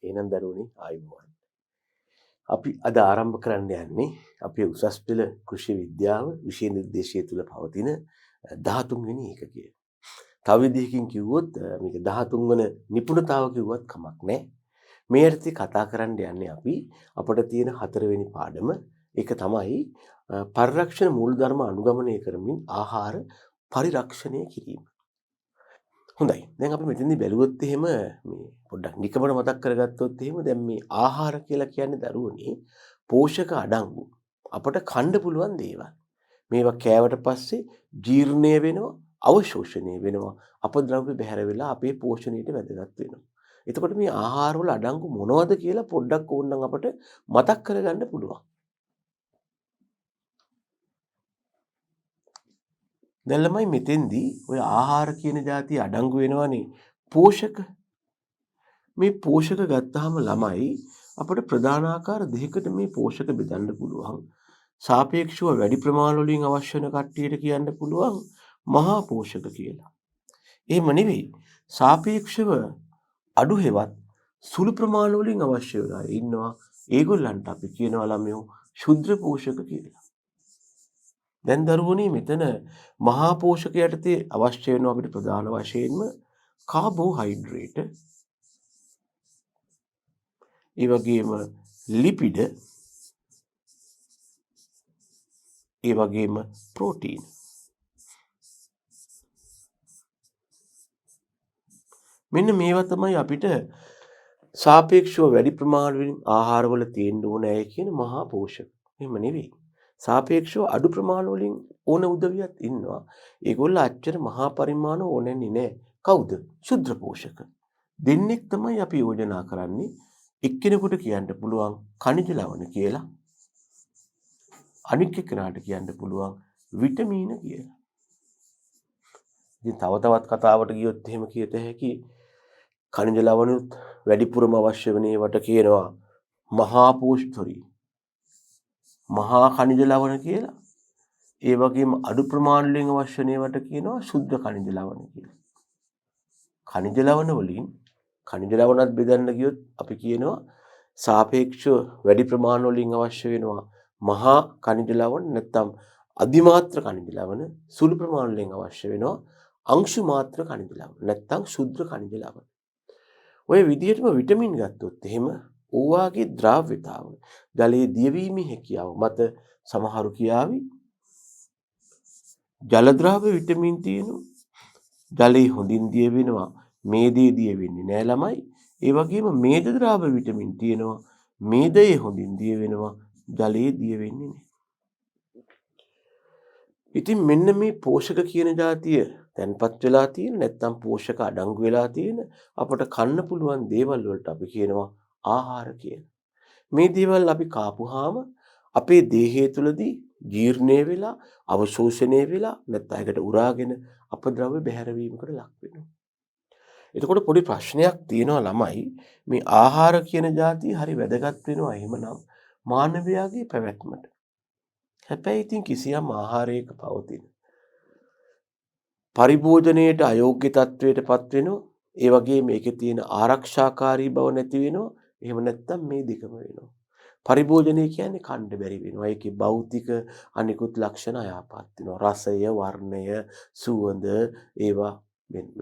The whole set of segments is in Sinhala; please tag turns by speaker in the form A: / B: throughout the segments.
A: එහෙනම් දරුවනේ ආයුබෝවන්. අපි අද ආරම්භ කරන්න යන්නේ අපේ උසස් පෙළ කෘෂි විද්‍යාව විෂය නිර්දේශය තුල පවතින 13 වෙනි ඒකකය. තව විදිහකින් කිව්වොත් මේක 13 වන නිපුණතාව කිව්වත් කමක් නැහැ. මේ අර්ථي කතා කරන්න යන්නේ අපි අපිට තියෙන 4 වෙනි පාඩම. ඒක තමයි පරිරක්ෂණ මූලධර්ම අනුගමනය කරමින් ආහාර පරිරක්ෂණය කිරීම. හොඳයි. දැන් අපි මෙතනදී බැලුවොත් එහෙම මේ පොඩ්ඩක් නිකමන මතක් කරගත්තොත් එහෙම දැන් මේ ආහාර කියලා කියන්නේ දරුවනේ පෝෂක අඩංගු අපට කන්න පුළුවන් දේවල්. මේවා කෑවට පස්සේ ජීර්ණය වෙනවා, අවශෝෂණය වෙනවා, අපද්‍රව්‍ය බැහැර වෙලා අපේ පෝෂණයට වැදගත් වෙනවා. එතකොට මේ ආහාරවල අඩංගු මොනවද කියලා පොඩ්ඩක් ඕනනම් අපට මතක් කරගන්න පුළුවන්. දැන් ළමයි මෙතෙන්දී ඔය ආහාර කියන જાතිය අඩංගු වෙනවනේ පෝෂක. මේ පෝෂක ගත්තාම ළමයි අපිට ප්‍රධාන ආකාර දෙකකට මේ පෝෂක බෙදන්න පුළුවන්. සාපේක්ෂව වැඩි ප්‍රමාණ වලින් අවශ්‍ය වෙන කට්ටියට කියන්න පුළුවන් මහා පෝෂක කියලා. එහෙම නෙවෙයි. සාපේක්ෂව අඩු හෙවත් සුළු ප්‍රමාණ වලින් අවශ්‍ය වෙන අය ඉන්නවා. ඒගොල්ලන්ට අපි කියනවා ළමයෝ ශුද්ධ පෝෂක කියලා. දැන් දරුවනේ මෙතන මහා පෝෂක යටතේ අවශ්‍ය වෙන අපිට ප්‍රධාන වශයෙන්ම කාබෝහයිඩ්‍රේට, ඒ වගේම ලිපිඩ, ඒ වගේම ප්‍රෝටීන්. මෙන්න මේවා තමයි අපිට සාපේක්ෂව වැඩි ප්‍රමාණවලින් ආහාරවල තියෙන්න ඕනේ කියන මහා පෝෂක. එහෙම නෙවෙයි. සාපේක්ෂව අඩු ප්‍රමාණ වලින් ඕන උදවියත් ඉන්නවා. ඒගොල්ලෝ අච්චර මහා පරිමාණ ඕනෙන්නේ නැහැ. කවුද? ශුද්ධ පෝෂක. දෙන්නෙක් තමයි අපි යෝජනා කරන්නේ. එක්කෙනෙකුට කියන්න පුළුවන් ඛනිජ ලවණ කියලා. අනික් එක්කෙනාට කියන්න පුළුවන් විටමින කියලා. ඉතින් තව තවත් කතාවට ගියොත් එහෙම කියත හැකි ඛනිජ ලවණුත් වැඩිපුරම අවශ්‍ය වෙන ඒවට කියනවා මහා පෝෂ්ඨරි. මහා ඛනිජ ලවණ කියලා. ඒ වගේම අඩු ප්‍රමාණ වලින් අවශ්‍ය වෙන ඒවට කියනවා ශුද්ධ ඛනිජ ලවණ කියලා. ඛනිජ ලවණ වලින් ඛනිජ ලවණත් බෙදන්න ගියොත් අපි කියනවා සාපේක්ෂව වැඩි ප්‍රමාණ වලින් අවශ්‍ය වෙනවා මහා ඛනිජ ලවණ නැත්නම් අධිමාත්‍ර ඛනිජ ලවණ, සුළු ප්‍රමාණ වලින් අවශ්‍ය වෙනවා අංශු මාත්‍ර ඛනිජ ලවණ නැත්නම් ශුද්ධ ඛනිජ ලවණ. ඔය විදිහටම විටමින් ගත්තොත් එහෙම ඕවාගේ ද්‍රාව්‍යතාව, ජලයේ දියවීමේ හැකියාව මත සමහරු කියාවි ජල ද්‍රාව්‍ය විටමින් තියෙනවා. ජලයේ හොඳින් දිය වෙනවා. මේදේ දිය වෙන්නේ නෑ ළමයි. ඒ වගේම මේද ද්‍රාව්‍ය විටමින් තියෙනවා. මේදයේ හොඳින් දිය වෙනවා. ජලයේ දිය වෙන්නේ නෑ. ඉතින් මෙන්න මේ පෝෂක කියන જાතිය තැන්පත් වෙලා තියෙන නැත්නම් පෝෂක අඩංගු වෙලා තියෙන අපට කන්න පුළුවන් දේවල් වලට අපි කියනවා ආහාර කියලා. මේ දේවල් අපි කාපුවාම අපේ දේහය තුලදී ජීර්ණය වෙලා අවශෝෂණය වෙලා නැත්නම් ඒකට උරාගෙන අපද්‍රව්‍ය බැහැරවීමකට ලක් වෙනවා. එතකොට පොඩි ප්‍රශ්නයක් තියෙනවා ළමයි මේ ආහාර කියන જાතිය හරි වැදගත් වෙනවා එහෙමනම් මානවයාගේ පැවැත්මට. හැබැයි ඉතින් කිසියම් ආහාරයක පවතින පරිභෝජනයේට අයෝග්‍ය තත්වයටපත් වෙනවා. ඒ වගේම මේකේ තියෙන ආරක්ෂාකාරී බව නැති වෙනවා. එහෙම නැත්නම් මේ දෙකම වෙනවා. පරිභෝජනය කියන්නේ කන්න බැරි වෙනවා. ඒකේ භෞතික අනිකුත් ලක්ෂණ අයහපත් වෙනවා. රසය, වර්ණය, සුවඳ ඒවා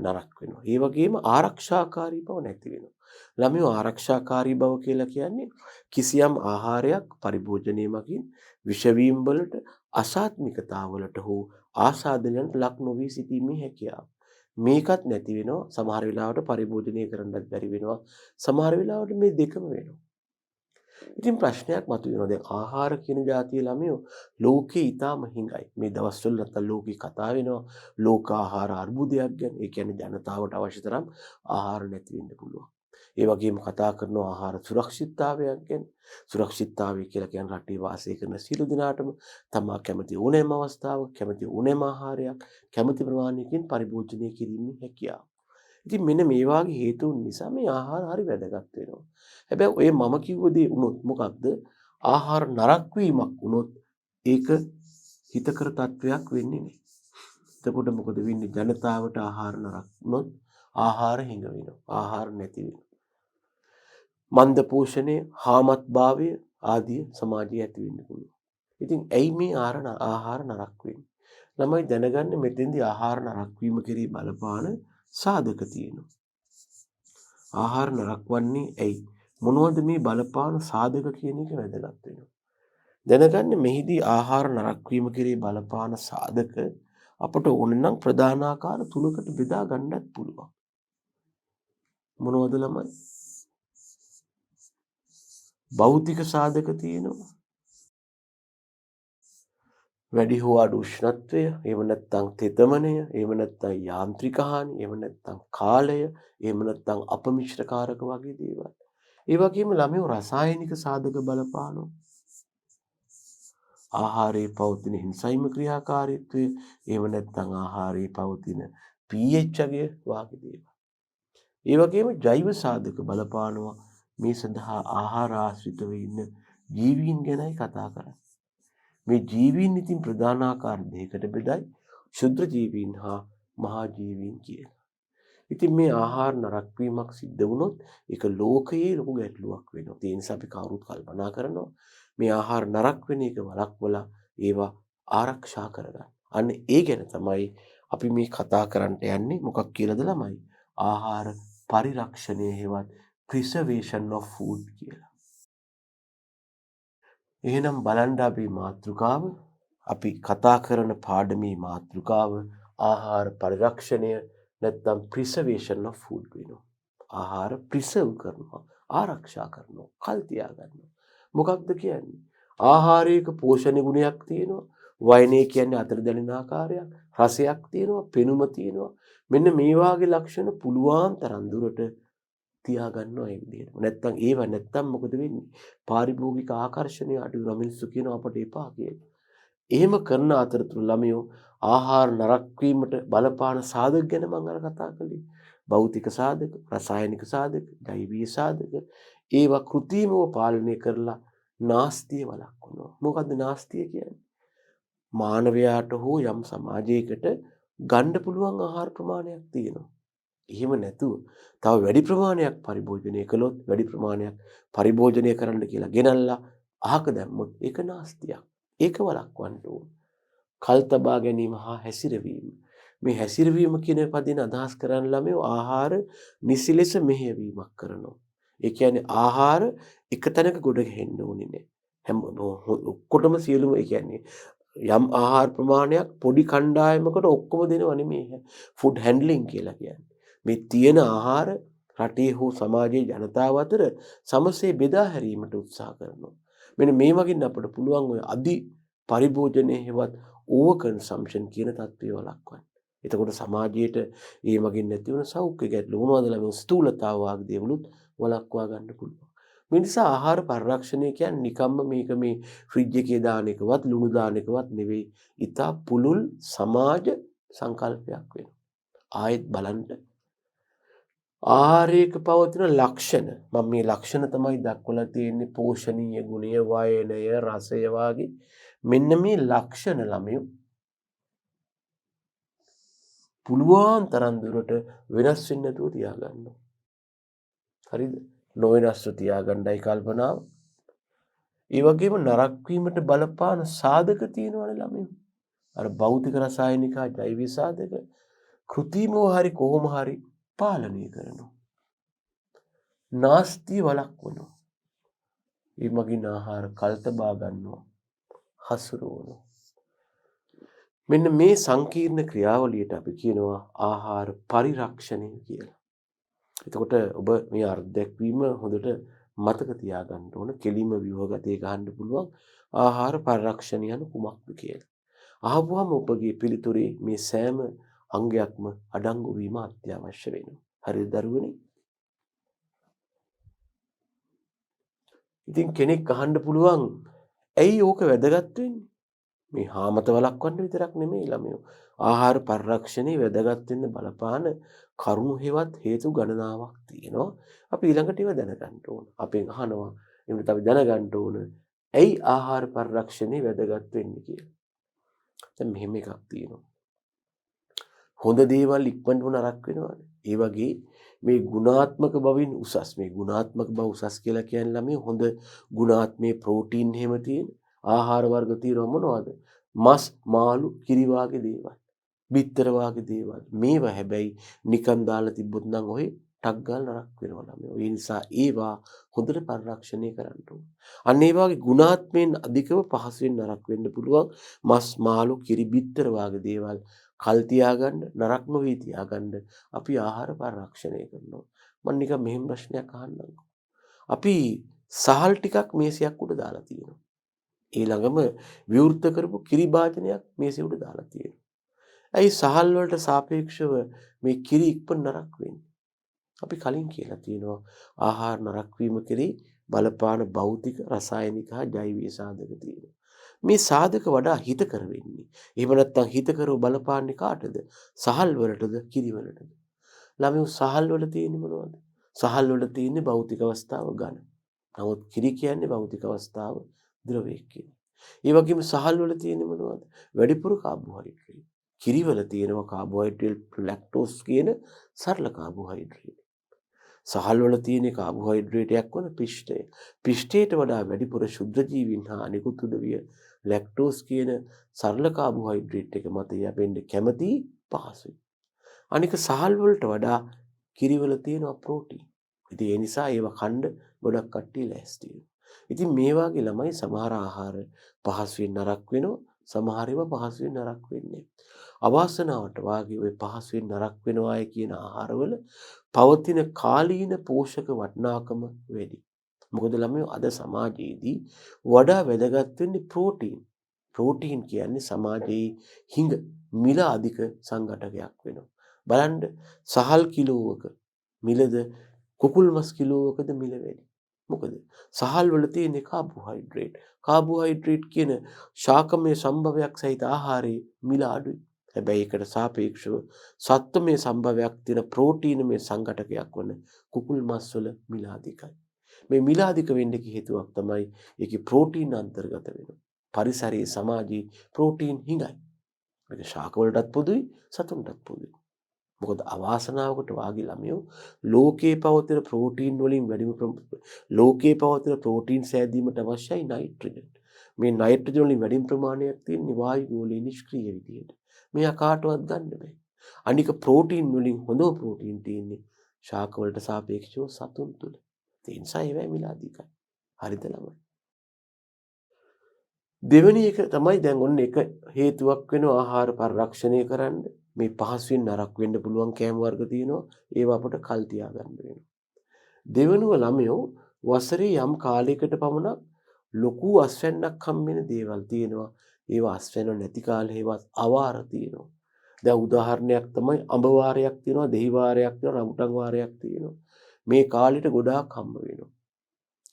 A: නරක වෙනවා. ඒ වගේම ආරක්ෂාකාරී බව නැති වෙනවා. ළමයෝ ආරක්ෂාකාරී බව කියලා කියන්නේ කිසියම් ආහාරයක් පරිභෝජනයේ මගින් විෂවීම් වලට, අසාත්මිකතාවලට හෝ ආසාදනයන්ට ලක් නොවී සිටීමේ හැකියාව. මේකත් නැති වෙනවා. සමහර වෙලාවට පරිභෝජනය කරන්නත් බැරි වෙනවා. සමහර වෙලාවට මේ දෙකම වෙනවා. ඉතින් ප්‍රශ්නයක් මතුවෙනවා. දැන් ආහාර කියන જાතිය ළමයෝ ලෝකේ ඊටාම හිඟයි. මේ දවස්වල නැත්තම් ලෝකේ කතා වෙනවා ලෝක ආහාර අර්බුදයක් ගැන. ඒ කියන්නේ ජනතාවට අවශ්‍ය තරම් ආහාර නැති වෙන්න පුළුවන්. ඒ වගේම කතා කරනවා ආහාර සුරක්ෂිතතාවයක් ගැන. සුරක්ෂිතතාවය කියලා කියන්නේ රටේ වාසය කරන සියලු දෙනාටම තමා කැමති ඕනෑම අවස්ථාවක කැමති ඕනෑම ආහාරයක් කැමති ප්‍රමාණයකින් පරිභෝජනය කිරීමේ හැකියාව. ඉතින් මෙන්න මේ වාගේ හේතුන් නිසා මේ ආහාර හරි වැදගත් වෙනවා. හැබැයි ඔය මම කිව්ව දේ වුණොත් මොකක්ද? ආහාර නරක වීමක් වුණොත් ඒක හිතකර තත්වයක් වෙන්නේ නැහැ. එතකොට මොකද වෙන්නේ? ජනතාවට ආහාර නරක වුණොත් ආහාර හිඟ වෙනවා. ආහාර නැති වෙනවා. මන්ද පෝෂණය, හාමත් භාවය ආදී සමාජයේ ඇති වෙන්න පුළුවන්. ඉතින් ඇයි මේ ආහාර නරක වෙන්නේ? ළමයි දැනගන්න මෙතෙන්දී ආහාර නරක වීම කෙරෙහි බලපාන සාධක තියෙනවා. ආහාර නරක වන්නේ ඇයි? මොනවද මේ බලපාන සාධක කියන එක වැදගත් වෙනවා. දැනගන්න මෙහිදී ආහාර නරක වීම කෙරෙහි බලපාන සාධක අපට ඕන නම් ප්‍රධානාකාර තුනකට බෙදා ගන්නත් පුළුවන්. මොනවද ළමයි? භෞතික සාධක තියෙනවා. වැඩි හෝ අඩු උෂ්ණත්වය, එහෙම නැත්නම් තෙතමනය, එහෙම නැත්නම් යාන්ත්‍රික හානි, එහෙම නැත්නම් කාලය, එහෙම නැත්නම් අපමිශ්‍රකාරක වගේ දේවල්. ඒ වගේම ළමයෝ රසායනික සාධක බලපානවා. ආහාරයේ පවතින එන්සයිම ක්‍රියාකාරීත්වය, එහෙම නැත්නම් ආහාරයේ පවතින pH අගය වගේ දේවල්. ඒ වගේම ජෛව සාධක බලපානවා. මේ සඳහා ආහාර ආශ්‍රිතව ඉන්න ජීවීන් ගැනයි කතා කරන්නේ. මේ ජීවීන් ඉතින් ප්‍රධානාකාර දෙකකට බෙදයි. ක්ෂුද්‍ර ජීවීන් හා මහා ජීවීන් කියලා. ඉතින් මේ ආහාර නරක වීමක් සිද්ධ වුණොත් ඒක ලෝකයේ ලොකු ගැටලුවක් වෙනවා. ඒ නිසා අපි කවුරුත් කල්පනා කරනවා මේ ආහාර නරක වෙන එක වළක්වලා ඒවා ආරක්ෂා කරගන්න. අන්න ඒ ගැන තමයි අපි මේ කතා කරන්න යන්නේ. මොකක් කියලාද ළමයි? ආහාර පරිරක්ෂණය හෙවත් preservation of food කියලා. එහෙනම් බලන්න අපි මාතෘකාව, අපි කතා කරන පාඩමේ මාතෘකාව ආහාර පරිරක්ෂණය නැත්නම් preservation of food වෙනවා. ආහාර preserve කරනවා, ආරක්ෂා කරනවා, කල් තියා ගන්නවා. මොකක්ද කියන්නේ? ආහාරයක පෝෂණ ගුණයක් තියෙනවා. වයනය කියන්නේ අතර දැනෙන ආකාරයක්, රසයක් තියෙනවා, පෙනුම තියෙනවා. මෙන්න මේ වාගේ ලක්ෂණ පුළුවන් තරම් දුරට තියාගන්නවා ඒ විදිහට. නැත්තම් ඒව නැත්තම් මොකද වෙන්නේ? පාරිභෝගික ආකර්ෂණය අඩු වෙනවා. මිනිස්සු කියනවා අපට එපා කියලා. එහෙම කරන අතරතුර ළමයෝ ආහාර නරක වීමට බලපාන සාධක ගැන මම අර කතා කළේ. භෞතික සාධක, රසායනික සාධක, ජෛවීය සාධක ඒවා කෘත්‍රිමව පාලනය කරලා නාස්තිය වළක්වනවා. මොකද්ද නාස්තිය කියන්නේ? මානවයාට හෝ යම් සමාජයකට ගන්න පුළුවන් ආහාර ප්‍රමාණයක් තියෙනවා. එහෙම නැතුව තව වැඩි ප්‍රමාණයක් පරිභෝජනය කළොත් වැඩි ප්‍රමාණයක් පරිභෝජනය කරන්න කියලා ගෙනල්ලා අහක දැම්මොත් ඒක නාස්තියක්. ඒක වළක්වන්න ඕන. කල් තබා ගැනීම හා හැසිරවීම. මේ හැසිරවීම කියන පදින අදහස් කරන්න ළමයෝ ආහාර නිසි ලෙස මෙහෙයවීමක් කරනවා. ඒ කියන්නේ ආහාර එක තැනක ගොඩ ගැහෙන්න ඕනේ නෑ. හැම ඔක්කොටම සියලුම ඒ කියන්නේ යම් ආහාර ප්‍රමාණයක් පොඩි කණ්ඩායමකට ඔක්කොම දෙනව නෙමෙයි. ෆුඩ් හැන්ඩ්ලින් කියලා කියන්නේ. මේ තියෙන ආහාර රටේ හෝ සමාජයේ ජනතාව අතර සමසේ බෙදා හැරීමට උත්සාහ කරනවා. මෙන්න මේ වගින් අපට පුළුවන් ඔය අධි පරිභෝජනයේ හෙවත් ඕවර් කන්සම්ප්ෂන් කියන තත්ත්වය වළක්වන්න. එතකොට සමාජයේට ඒ වගින් නැති වෙන සෞඛ්‍ය ගැටලු මොනවද ළමයි ස්ථූලතාව වගේ දේවලුත් වළක්වා ගන්න පුළුවන්. මේ නිසා ආහාර පරිරක්ෂණය කියන්නේ නිකම්ම මේක මේ ෆ්‍රිජ් එකේ දාන එකවත් ලුණු දාන එකවත් නෙවෙයි. ඊටා පුළුල් සමාජ සංකල්පයක් වෙනවා. ආයෙත් බලන්න ආහාරයක පවතින ලක්ෂණ මම මේ ලක්ෂණ තමයි දක්වලා තියෙන්නේ පෝෂණීය ගුණය වයනය රසය වාගේ මෙන්න මේ ලක්ෂණ ළමයෝ පුළුවන් තරම් දුරට වෙනස් වෙන්නේ නැතුව තියාගන්න. හරිද? නොවෙනස්ව තියාගන්නයි කල්පනාව. ඒ වගේම නරක වීමට බලපාන සාධක තියෙනවනේ ළමයෝ. අර භෞතික රසායනික ජෛවික සාධක කෘත්‍රිමව හරි කොහොම හරි පාලනය කරනවා. නාස්තිය වළක්වනවා. ඒ මගින් ආහාර කල්තබා ගන්නවා. හසුරුවනවා. මෙන්න මේ සංකීර්ණ ක්‍රියාවලියට අපි කියනවා ආහාර පරිරක්ෂණය කියලා. එතකොට ඔබ මේ අර්ධදැක්වීම හොඳට මතක තියාගන්න ඕන. කෙලිම ව්‍යුහගතේ ගන්න පුළුවන් ආහාර පරිරක්ෂණය යන කුමක්ද කියලා. අහපුවම ඔබගේ පිළිතුරේ මේ සෑම අංගයක්ම අඩංගු වීම අත්‍යවශ්‍ය වෙනවා. හරිද දරුවනේ? ඉතින් කෙනෙක් අහන්න පුළුවන් ඇයි ඕක වැදගත් වෙන්නේ? මේ හාමත වළක්වන්න විතරක් නෙමෙයි ළමයෝ. ආහාර පරිරක්ෂණයේ වැදගත් වෙන්න බලපාන කරුණු හේවත් හේතු ගණනාවක් තියෙනවා. අපි ඊළඟට ඒවා දැනගන්න ඕන. අපෙන් අහනවා එමුත් අපි දැනගන්න ඕන ඇයි ආහාර පරිරක්ෂණයේ වැදගත් වෙන්නේ කියලා. දැන් මෙහෙම එකක් තියෙනවා. හොඳ දේවල් ඉක්මනටම නරක වෙනවානේ. ඒ වගේ මේ ගුණාත්මක බවින් උසස් මේ ගුණාත්මක බව උසස් කියලා කියන්නේ ළමයි හොඳ ගුණාත්මේ ප්‍රෝටීන් එහෙම තියෙන ආහාර වර්ග තියෙනව මොනවද? මස්, මාළු, කිරි වාගේ දේවල්. බිත්තර වාගේ දේවල්. මේවා හැබැයි නිකන් දාලා තිබ්බොත් නම් ඔය ටක් ගාලා නරක වෙනවා ළමයි. ඒ නිසා ඒවා හොඳට පරිරක්ෂණය කරන්න ඕනේ. අන්න ඒ වගේ ගුණාත්මයෙන් අධිකව පහසුවෙන් නරක වෙන්න පුළුවන් මස්, මාළු, කිරි, බිත්තර වාගේ දේවල් කල් තියාගන්න නරක නොවී තියාගන්න අපි ආහාර පරිරක්ෂණය කරනවා. මම නිකන් මෙහෙම ප්‍රශ්නයක් අහන්නම්කෝ. අපි සහල් ටිකක් මේසයක් උඩ දාලා තියෙනවා. ඊළඟම විවෘත කරපු කිරි භාජනයක් මේසෙ උඩ දාලා තියෙනවා. ඇයි සහල් වලට සාපේක්ෂව මේ කිරි ඉක්මන නරක වෙන්නේ? අපි කලින් කියලා තියෙනවා ආහාර නරක වීම කෙරෙහි බලපාන භෞතික, රසායනික හා ජෛවික සාධක තියෙනවා. මේ සාධක වඩා හිතකර වෙන්නේ. එහෙම නැත්නම් හිතකරව බලපාන්නේ කාටද? සහල් වලටද, කිරි වලටද? ළමයෝ සහල් වල තියෙන්නේ මොනවද? සහල් වල තියෙන්නේ භෞතික අවස්ථාව ඝන. නමුත් කිරි කියන්නේ භෞතික අවස්ථාව ද්‍රවයක් කියන්නේ. ඒ වගේම සහල් වල තියෙන්නේ මොනවද? වැඩිපුර කාබෝහයිඩ්‍රේට්. කිරි වල තියෙනවා කාබෝහයිඩ්‍රේට් ලැක්ටෝස් කියන සරල කාබෝහයිඩ්‍රේට්. සහල් වල තියෙන කාබෝහයිඩ්‍රේටයක් වන පිෂ්ඨය. පිෂ්ඨයට වඩා වැඩිපුර ශුද්ධ ජීවීන් හා අනිකුත් උදවිය ලැක්ටෝස් කියන සරල කාබෝහයිඩ්‍රේට් එක මත යැපෙන්න කැමති පහසුයි. අනික සහල් වලට වඩා කිරි වල තියෙනවා ප්‍රෝටීන්. ඉතින් ඒ නිසා ඒවා කන්න ගොඩක් කට්ටිය ලෑස්ති වෙනවා. ඉතින් මේ වගේ ළමයි සමහර ආහාර පහසුවෙන් නරක වෙනවා, සමහර ඒවා පහසුවෙන් නරක වෙන්නේ නැහැ. අවාසනාවට වාගේ ওই පහසුවෙන් නරක වෙනවායි කියන ආහාරවල පවතින කාලීන පෝෂක වටිනාකම වැඩි. මොකද ළමයෝ අද සමාජයේදී වඩා වැදගත් වෙන්නේ ප්‍රෝටීන්. ප්‍රෝටීන් කියන්නේ සමාජයේ හිඟ මිල අධික සංඝටකයක් වෙනවා. බලන්න සහල් කිලෝවක මිලද කුකුල් මස් කිලෝවකද මිල වැඩි. මොකද සහල් වල තියෙන කාබෝහයිඩ්‍රේට්. කාබෝහයිඩ්‍රේට් කියන ශාකමය සම්භවයක් සහිත ආහාරයේ මිල අඩුයි. හැබැයි ඒකට සාපේක්ෂව සත්වමය සම්භවයක් තියෙන ප්‍රෝටීනමය සංඝටකයක් වන කුකුල් මස් වල මිල අධිකයි. මේ මිල අධික වෙන්න හේතුවක් තමයි ඒකේ ප්‍රෝටීන් අන්තර්ගත වෙනවා. පරිසරයේ සමාජයේ ප්‍රෝටීන් හිඟයි. මේක ශාක වලටත් පොදුයි සතුන්ටත් පොදුයි. මොකද අවාසනාවකට වාගේ ළමයෝ ලෝකේ පවතින ප්‍රෝටීන් වලින් වැඩිම ලෝකේ පවතින ප්‍රෝටීන් සෑදීමට අවශ්‍යයි නයිට්‍රජන්. මේ නයිට්‍රජන් වලින් වැඩිම ප්‍රමාණයක් තියෙන වායු ගෝලයේ නිෂ්ක්‍රීය විදියට. මෙයා කාටවත් ගන්න බෑ. අනික ප්‍රෝටීන් වලින් හොඳ ප්‍රෝටීන් තියෙන්නේ ශාක වලට සාපේක්ෂව සතුන් තුල. ඒ නිසා ඒවා මිල අධිකයි. හරිද ළමයි? දෙවෙනි එක තමයි දැන් ඔන්න එක හේතුවක් වෙනවා ආහාර පරිරක්ෂණය කරන්න. මේ පහසුවෙන් නරක වෙන්න පුළුවන් කෑම වර්ග තියෙනවා. ඒවා අපට කල් තියා ගන්න වෙනවා. දෙවෙනුව ළමයෝ වසරේ යම් කාලයකට පමණක් ලොකු අස්වැන්නක් හම්බෙන දේවල් තියෙනවා. ඒවා අස්වැන්න නැති කාලේ ඒවත් අවාර තියෙනවා. දැන් උදාහරණයක් තමයි අඹ වාරයක් තියෙනවා, දෙහි වාරයක් තියෙනවා, රඹුටන් වාරයක් තියෙනවා. මේ කාලෙට ගොඩාක් හම්බ වෙනවා.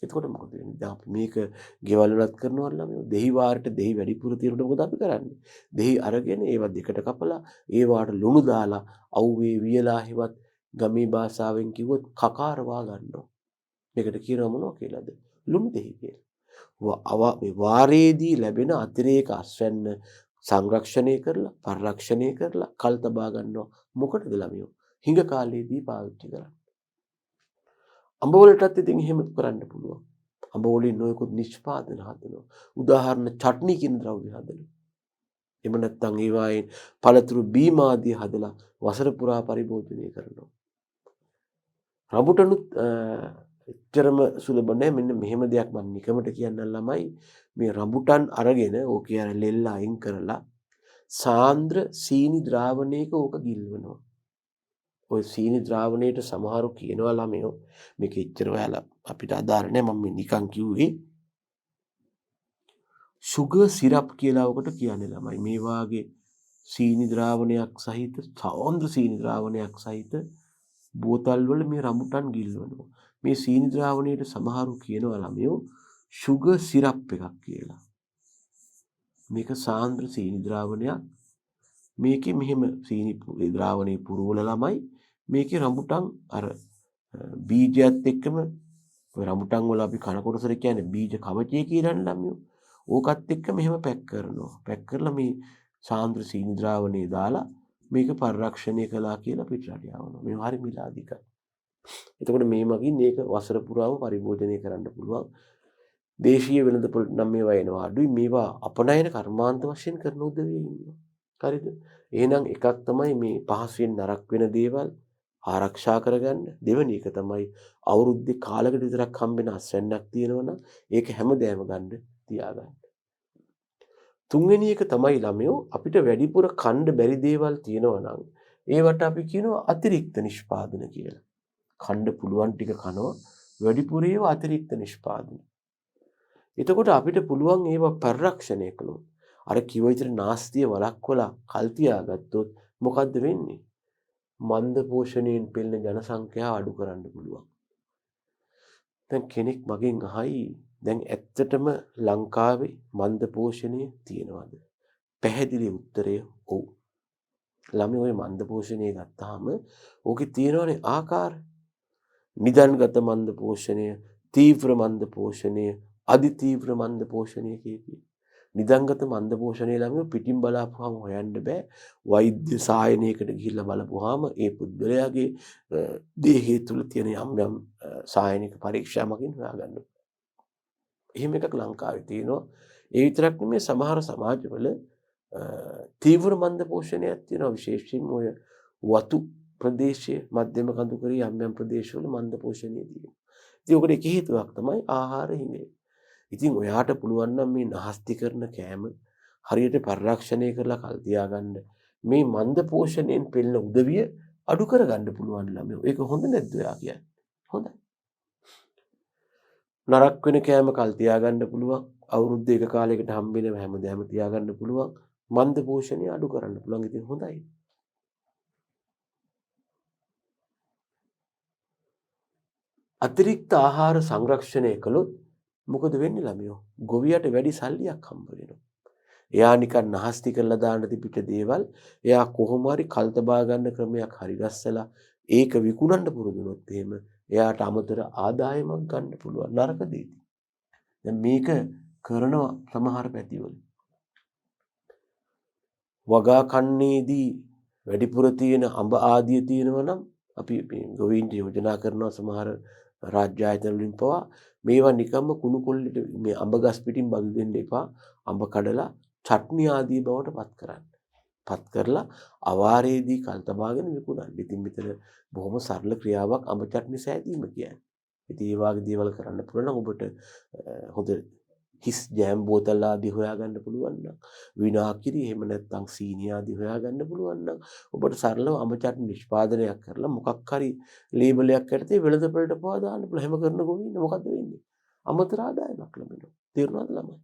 A: එතකොට මොකද වෙන්නේ? දැන් අපි මේක ගෙවල් වලත් කරනවා ළමයෝ. දෙහි වාරයට දෙහි වැඩිපුර තියෙනකොට මොකද අපි කරන්නේ? දෙහි අරගෙන ඒවා දෙකට කපලා ඒවාට ලුණු දාලා අවුවේ වියලා හිවත් ගමේ භාෂාවෙන් කිව්වොත් කකාරවා ගන්නවා. මේකට කියනවා මොනවා කියලාද? ලුණු දෙහි කියලා. මේ වාරයේදී ලැබෙන අතිරේක අස්වැන්න සංරක්ෂණය කරලා පරිරක්ෂණය කරලා කල් තබා ගන්නවා. මොකටද ළමයෝ? හිඟ කාලයේදී පාවිච්චි කරන්නේ. අඹ වලටත් ඉතින් එහෙම කරන්න පුළුවන්. අඹ වලින් නොයෙකුත් නිෂ්පාදන හදනවා. උදාහරණ චට්නි කියන ද්‍රව්‍ය හදනවා. එහෙම නැත්නම් ඒවායින් පළතුරු බීම ආදී හදලා වසර පුරා පරිභෝජනය කරනවා. රඹුටනුත් එච්චරම සුලභ නැහැ. මෙන්න මෙහෙම දෙයක් මම නිකමට කියන්නම් ළමයි. මේ රඹුටන් අරගෙන ඕක කියන ලෙල්ල අයින් කරලා සාන්ද්‍ර සීනි ද්‍රාවණයක ඕක ගිල්වනවා. ඔය සීනි ද්‍රාවණයට සමහරු කියනවා ළමයෝ මේක එච්චර ඔයාලා අපිට අදාළ නැහැ මම නිකන් කිව්වේ sugar syrup කියලා ඔකට කියන්නේ ළමයි. මේ වාගේ සීනි ද්‍රාවණයක් සහිත සාන්ද්‍ර සීනි ද්‍රාවණයක් සහිත බෝතල් වල මේ රඹුටන් ගිල්වනවා. මේ සීනි ද්‍රාවණයට සමහරු කියනවා ළමයෝ sugar syrup එකක් කියලා. මේක සාන්ද්‍ර සීනි ද්‍රාවණයක්. මේකේ මෙහෙම සීනි ද්‍රාවණේ පුරවල ළමයි මේකේ රඹුටන් අර බීජයත් එක්කම ඔය රඹුටන් වල අපි කන කොටසට කියන්නේ බීජ කවචය කියලා ළමයෝ. ඕකත් එක්ක මෙහෙම පැක් කරනවා. පැක් කරලා මේ සාන්ද්‍ර සීනි ද්‍රාවණේ දාලා මේක පරිරක්ෂණය කළා කියලා අපිට රට යවනවා. මේ හරි මිලාදිකයි. එතකොට මේ මගින් මේක වසර පුරාම පරිභෝජනය කරන්න පුළුවන්. දේශීය වෙළඳපොළට නම් මේවා එනවා අඩුයි. මේවා අපනයන කර්මාන්ත වශයෙන් කරන උදවිය ඉන්නවා. හරිද? එහෙනම් එකක් තමයි මේ පහසුවෙන් නරක වෙන දේවල් ආරක්ෂා කරගන්න. දෙවෙනි එක තමයි අවුරුද්දේ කාලයකට විතරක් හම්බෙන අස්වැන්නක් තියෙනවනම් ඒක හැමදෑම ගන්න තියාගන්න. තුන්වෙනි එක තමයි ළමයෝ අපිට වැඩිපුර කණ්ඩ බැරි දේවල් තියෙනවා නම් ඒවට අපි කියනවා අතිරික්ත නිෂ්පාදන කියලා. කණ්ඩ පුළුවන් ටික කනවා වැඩිපුර ඒවා අතිරික්ත නිෂ්පාදන. එතකොට අපිට පුළුවන් ඒවා පරිරක්ෂණය කළොත් අර කිව්ව විතර නාස්තිය වළක්වලා කල් තියාගත්තොත් මොකද්ද වෙන්නේ? මන්ද පෝෂණයෙන් පෙළෙන ජනසංඛ්‍යාව අඩු කරන්න පුළුවන්. දැන් කෙනෙක් මගෙන් අහයි දැන් ඇත්තටම ලංකාවේ මන්ද පෝෂණය තියෙනවද? පැහැදිලි උත්තරය ඔව්. ළමයි ඔය මන්ද පෝෂණය ගත්තාම ඕකේ තියෙනවනේ ආකාර. නිදන්ගත මන්ද පෝෂණය, තීව්‍ර මන්ද පෝෂණය, අධි තීව්‍ර මන්ද පෝෂණය කියකි. නිදන්ගත මන්ද පෝෂණය ළමයි පිටින් බලාපුවාම හොයන්න බෑ. වෛද්‍ය සායනයකට ගිහිල්ලා බලපුවාම ඒ පුද්ගලයාගේ දේහය තුල තියෙන යම් යම් සායනික පරීක්ෂා මගින් හොයාගන්න. එහෙම එකක් ලංකාවේ තියෙනවා. ඒ විතරක් නෙමෙයි සමහර සමාජවල තීව්‍ර මන්ද පෝෂණයක් තියෙනවා. විශේෂයෙන්ම ඔය වතු ප්‍රදේශයේ මධ්‍යම කඳුකරේ යම් යම් ප්‍රදේශවල මන්ද පෝෂණය තියෙනවා. ඉතින් ඔකට එක හේතුවක් තමයි ආහාර හිමි. ඉතින් ඔයාට පුළුවන් නම් මේ නහස්ති කරන කෑම හරියට පරිරක්ෂණය කරලා කල් තියාගන්න. මේ මන්ද පෝෂණයෙන් පෙළෙන උදවිය අඩු කරගන්න පුළුවන් ළමයෝ. ඒක හොඳ නැද්ද ඔයා කියන්නේ? හොඳයි. නරක වෙන කෑම කල් තියාගන්න පුළුවන්. අවුරුද්ද එක කාලයකට හම්බෙන හැමදේම තියාගන්න පුළුවන්. මන්ද පෝෂණය අඩු කරන්න පුළුවන්. ඉතින් හොඳයි. අතිරික්ත ආහාර සංරක්ෂණය කළොත් මොකද වෙන්නේ ළමයෝ? ගොවියට වැඩි සල්ලියක් හම්බ වෙනවා. එයා නිකන් නහස්ති කරලා දාන්න තිබිට දේවල් එයා කොහොම හරි කල් තබා ගන්න ක්‍රමයක් හරි ගස්සලා ඒක විකුණන්න පුරුදු වුණොත් එහෙම එයාට අමතර ආදායමක් ගන්න පුළුවන් නරක දෙයක්. දැන් මේක කරනවා සමහර පැතිවල. වගා කන්නේදී වැඩිපුර තියෙන අඹ ආදිය තියෙනවා නම් අපි මේ ගොවීන්ට යෝජනා කරනවා සමහර රාජ්‍ය ආයතන වලින් පවා මේවා නිකම්ම කුණු කොල්ලෙට මේ අඹ ගස් පිටින් බදු දෙන්න එපා. අඹ කඩලා චට්නි ආදී බවට පත් කරන්න. පත් කරලා අවාරයේදී කල් තබාගෙන විකුණන්න. ඉතින් මෙතන බොහොම සරල ක්‍රියාවක් අඹ චට්නි සෑදීම කියන්නේ. ඉතින් ඒ වගේ දේවල් කරන්න පුළුවන් නම් ඔබට හොඳ හිස් ජෑම් බෝතල් ආදී හොයාගන්න පුළුවන් නම් විනාකිරි එහෙම නැත්නම් සීනි ආදී හොයාගන්න පුළුවන් නම් ඔබට සරලව අඹ චට්නි නිෂ්පාදනයක් කරලා මොකක් හරි ලේබලයක් යටතේ වෙළඳපොළට පවා දාන්න පුළුවන්. එහෙම කරන ගොවින් මොකද වෙන්නේ? අමතර ආදායමක් ලැබෙනවා. තේරුණාද ළමයි?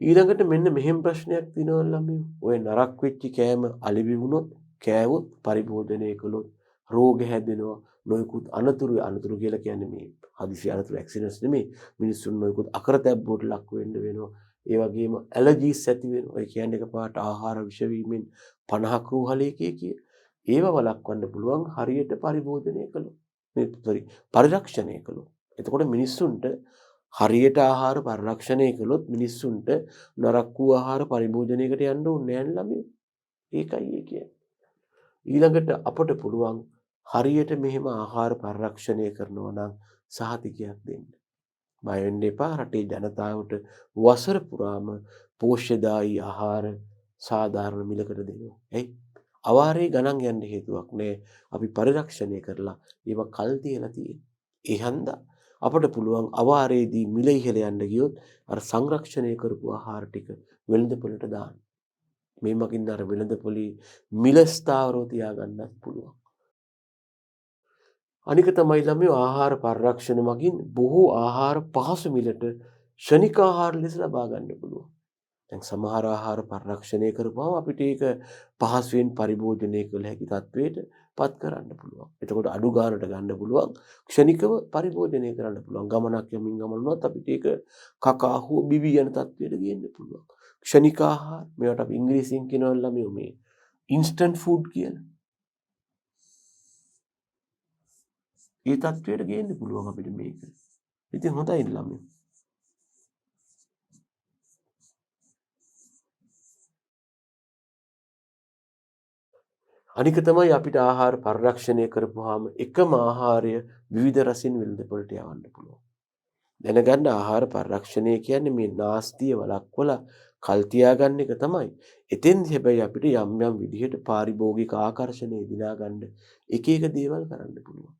A: ඊළඟට මෙන්න මෙහෙම ප්‍රශ්නයක් තියෙනවා ළමයි. ඔය නරක් වෙච්ච කෑම අලිවි වුණොත්, කෑවොත්, පරිභෝජනය කළොත් රෝග හැදෙනවා. නොයෙකුත් අනතුරු කියලා කියන්නේ මේ හදිසි අනතුරු ඇක්සිඩන්ට්ස් නෙමෙයි. මිනිස්සුන් නොයෙකුත් අකරතැබ්බුවට ලක් වෙන්න වෙනවා. ඒ වගේම ඇලර්ජිස් ඇති වෙනවා. ඒ කියන්නේ එකපාරට ආහාර විෂ වීමෙන් 50ක් රෝහලේ කිය. ඒව වළක්වන්න පුළුවන් හරියට පරිභෝජනය කළොත්. පරිරක්ෂණය කළොත්. එතකොට මිනිස්සුන්ට හරියට ආහාර පරිරක්ෂණය කළොත් මිනිස්සුන්ට නරක වූ ආහාර පරිභෝජනයකට යන්න ඕනේ නැහැ ළමයි. ඒකයි ඒ කියන්නේ. ඊළඟට අපට පුළුවන් හරියට මෙහෙම ආහාර පරිරක්ෂණය කරනවා නම් සහතිකයක් දෙන්න. බය වෙන්න එපා. රටේ ජනතාවට වසර පුරාම පෝෂ්‍යදායී ආහාර සාධාරණ මිලකට දෙනවා. එයි අවාරේ ගණන් යන්න හේතුවක් නැහැ. අපි පරිරක්ෂණය කරලා ඒවා කල් තියලා තියෙන්නේ. ඒ හන්දා අපට පුළුවන් අවාරේදී මිල ඉහළ යන්න ගියොත් අර සංරක්ෂණය කරපු ආහාර ටික වෙළඳපොළට දාන්න. මේ මගින් අර වෙළඳපොළේ මිල ස්ථාවරව තියාගන්නත් පුළුවන්. අනික තමයි ළමයෝ ආහාර පරිරක්ෂණ මගින් බොහෝ ආහාර පහසු මිලට ක්ෂණික ආහාර ලෙස ලබා ගන්න පුළුවන්. දැන් සමහර ආහාර පරිරක්ෂණය කරපුවම අපිට ඒක පහසුවෙන් පරිභෝජනය කළ හැකි තත්වයට පත් කරන්න පුළුවන්. එතකොට අඩු ගානට ගන්න පුළුවන් ක්ෂණිකව පරිභෝජනය කරන්න පුළුවන්. ගමනක් යමින් ගමනවත් අපිට ඒක කකා හෝ බිවි යන තත්වයට ගේන්න පුළුවන්. ක්ෂණික ආහාර මේවට අපි ඉංග්‍රීසියෙන් කියනවා ළමයෝ මේ ඉන්ස්ටන්ට් ෆුඩ් කියලා. ඒ තත්වයට ගේන්න පුළුවන් අපිට මේක. ඉතින් හොඳයි ළමයෝ. අනික තමයි අපිට ආහාර පරිරක්ෂණය කරපුවාම එකම ආහාරය විවිධ රසින් වෙළඳපොළට යවන්න පුළුවන්. දැනගන්න ආහාර පරිරක්ෂණය කියන්නේ මේ නාස්තිය වළක්වලා කල් තියාගන්න එක තමයි. එතෙන්දි හැබැයි අපිට යම් යම් විදිහට පාරිභෝගික ආකර්ෂණය දිනා ගන්න එක එක දේවල් කරන්න පුළුවන්.